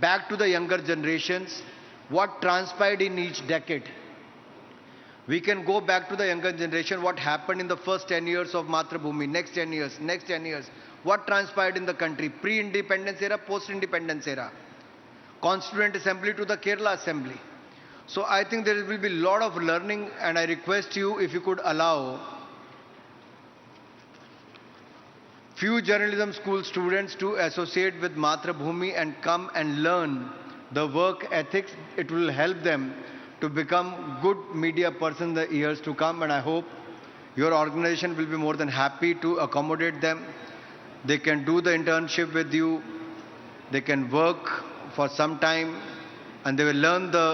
back to the younger generations what transpired in each decade. We can go back to the younger generation, what happened in the first 10 years of Matrabhumi, next 10 years, what transpired in the country, pre-independence era, post-independence era, Constituent Assembly to the Kerala Assembly. So I think there will be a lot of learning, and I request you, if you could allow few journalism school students to associate with Matrabhumi and come and learn the work ethics. It will help them to become good media person in the years to come, and I hope your organization will be more than happy to accommodate them. They can do the internship with you, they can work for some time, and they will learn the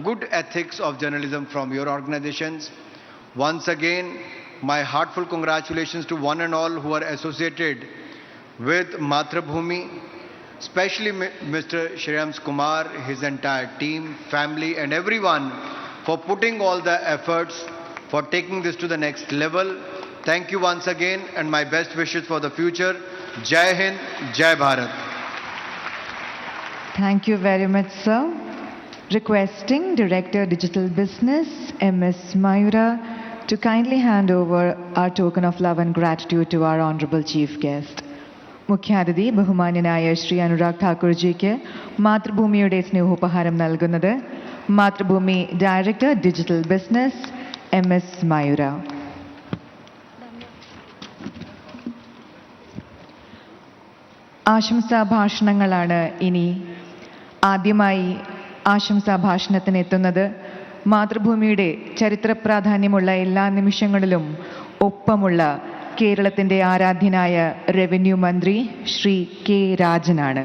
good ethics of journalism from your organizations. Once again, my heartfelt congratulations to one and all who are associated with Matrabhumi, especially Mr. Shreyans Kumar, his entire team, family, and everyone for putting all the efforts for taking this to the next level. Thank you once again, and my best wishes for the future. Jai Hind, Jai Bharat. Thank you very much, sir. Requesting Director Digital Business, MS Mayura, to kindly hand over our token of love and gratitude to our Honorable Chief Guest. മുഖ്യാതിഥി ബഹുമാന്യനായ ശ്രീ അനുരാഗ് ഠാക്കൂർജിക്ക് മാതൃഭൂമിയുടെ സ്നേഹോപഹാരം നൽകുന്നത് Mathrubhumi director digital business MS മയൂര. ആശംസാ ഭാഷണങ്ങളാണ് ഇനി. ആദ്യമായി ആശംസാ ഭാഷണത്തിന് എത്തുന്നത് മാതൃഭൂമിയുടെ ചരിത്ര പ്രാധാന്യമുള്ള എല്ലാ നിമിഷങ്ങളിലും ഒപ്പമുള്ള കേരളത്തിൻ്റെ ആരാധ്യനായ റവന്യൂ മന്ത്രി ശ്രീ കെ രാജനാണ്.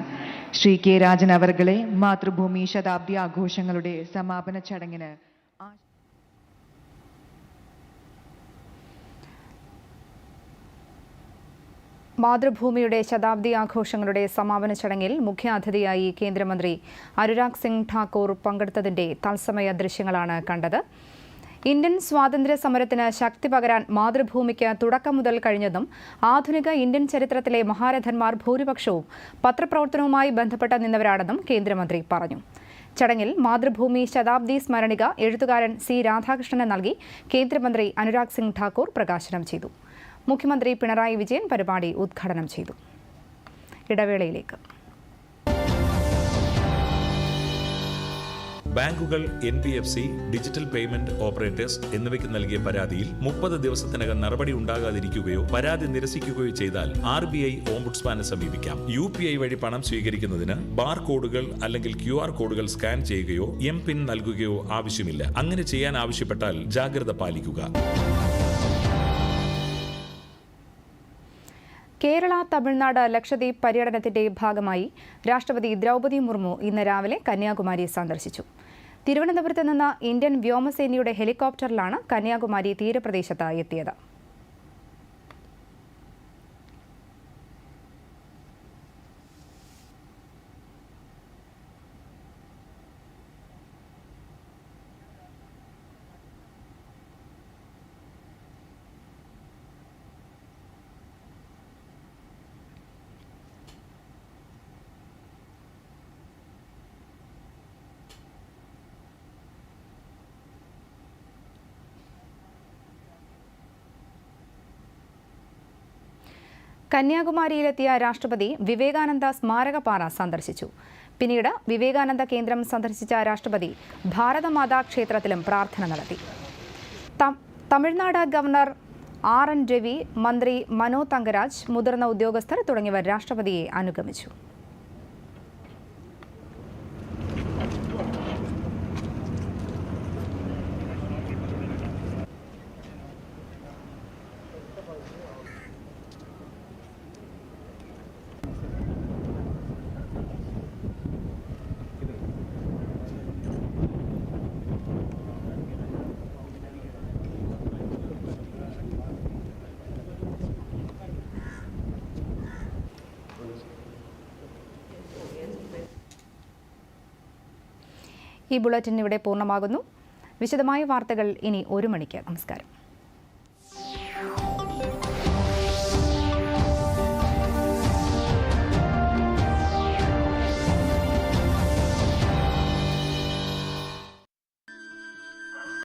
ശ്രീ കെ രാജൻ അവർകളെ മാതൃഭൂമി ശതാബ്ദി ആഘോഷങ്ങളുടെ സമാപന ചടങ്ങിന് മാതൃഭൂമിയുടെ ശതാബ്ദി ആഘോഷങ്ങളുടെ സമാപന ചടങ്ങിൽ മുഖ്യാതിഥിയായി കേന്ദ്രമന്ത്രി അനുരാഗ് സിംഗ് ഠാക്കൂർ പങ്കെടുത്തതിന്റെ തത്സമയ ദൃശ്യങ്ങളാണ് കണ്ടത്. ഇന്ത്യൻ സ്വാതന്ത്ര്യ സമരത്തിന് ശക്തി പകരാൻ മാതൃഭൂമിക്ക് തുടക്കം മുതൽ കഴിഞ്ഞതും ആധുനിക ഇന്ത്യൻ ചരിത്രത്തിലെ മഹാരഥന്മാർ ഭൂരിപക്ഷവും പത്രപ്രവർത്തനവുമായി ബന്ധപ്പെട്ട് നിന്നവരാണെന്നും കേന്ദ്രമന്ത്രി പറഞ്ഞു. ചടങ്ങിൽ മാതൃഭൂമി ശതാബ്ദി സ്മരണിക എഴുത്തുകാരൻ സി രാധാകൃഷ്ണന് നൽകി കേന്ദ്രമന്ത്രി അനുരാഗ് സിംഗ് ഠാക്കൂർ പ്രകാശനം ചെയ്തു. മുഖ്യമന്ത്രി പിണറായി വിജയൻ പരിപാടി ഉദ്ഘാടനം ചെയ്തു. ഇടവേളയിലേക്ക്. ബാങ്കുകൾ, NBFC, ഡിജിറ്റൽ പേയ്മെന്റ് ഓപ്പറേറ്റേഴ്സ് എന്നിവയ്ക്ക് നൽകിയ പരാതിയിൽ 30 ദിവസത്തിനകം നടപടി ഉണ്ടാകാതിരിക്കുകയോ പരാതി നിരസിക്കുകയോ ചെയ്താൽ RBI ഓംബുഡ്സ്മാനെ സമീപിക്കാം. UPI വഴി പണം സ്വീകരിക്കുന്നതിന് ബാർ കോഡുകൾ അല്ലെങ്കിൽ QR കോഡുകൾ സ്കാൻ ചെയ്യുകയോ MPIN നൽകുകയോ ആവശ്യമില്ല. അങ്ങനെ ചെയ്യാൻ ആവശ്യപ്പെട്ടാൽ ജാഗ്രത പാലിക്കുക. കേരള, തമിഴ്നാട്, ലക്ഷദ്വീപ് പര്യടനത്തിന്റെ ഭാഗമായി രാഷ്ട്രപതി ദ്രൗപദി മുർമു ഇന്ന് രാവിലെ കന്യാകുമാരി സന്ദർശിച്ചു. തിരുവനന്തപുരത്ത് നിന്ന് ഇന്ത്യൻ വ്യോമസേനയുടെ ഹെലികോപ്റ്ററിലാണ് കന്യാകുമാരി തീരപ്രദേശത്ത് എത്തിയത്. കന്യാകുമാരിയിലെത്തിയ രാഷ്ട്രപതി വിവേകാനന്ദ സ്മാരകപാറ സന്ദർശിച്ചു. പിന്നീട് വിവേകാനന്ദ കേന്ദ്രം സന്ദർശിച്ച രാഷ്ട്രപതി ഭാരതമാതാ ക്ഷേത്രത്തിലും പ്രാർത്ഥന നടത്തി. തമിഴ്നാട് ഗവർണർ RN രവി, മന്ത്രി മനോ തങ്കരാജ്, മുതിർന്ന ഉദ്യോഗസ്ഥർ തുടങ്ങിയവർ രാഷ്ട്രപതിയെ അനുഗമിച്ചു. ഈ ബുള്ളറ്റിൻ ഇവിടെ പൂർണ്ണമാകുന്നു. വിശദമായ വാർത്തകൾ ഇനി 1 മണിക്ക്. നമസ്കാരം.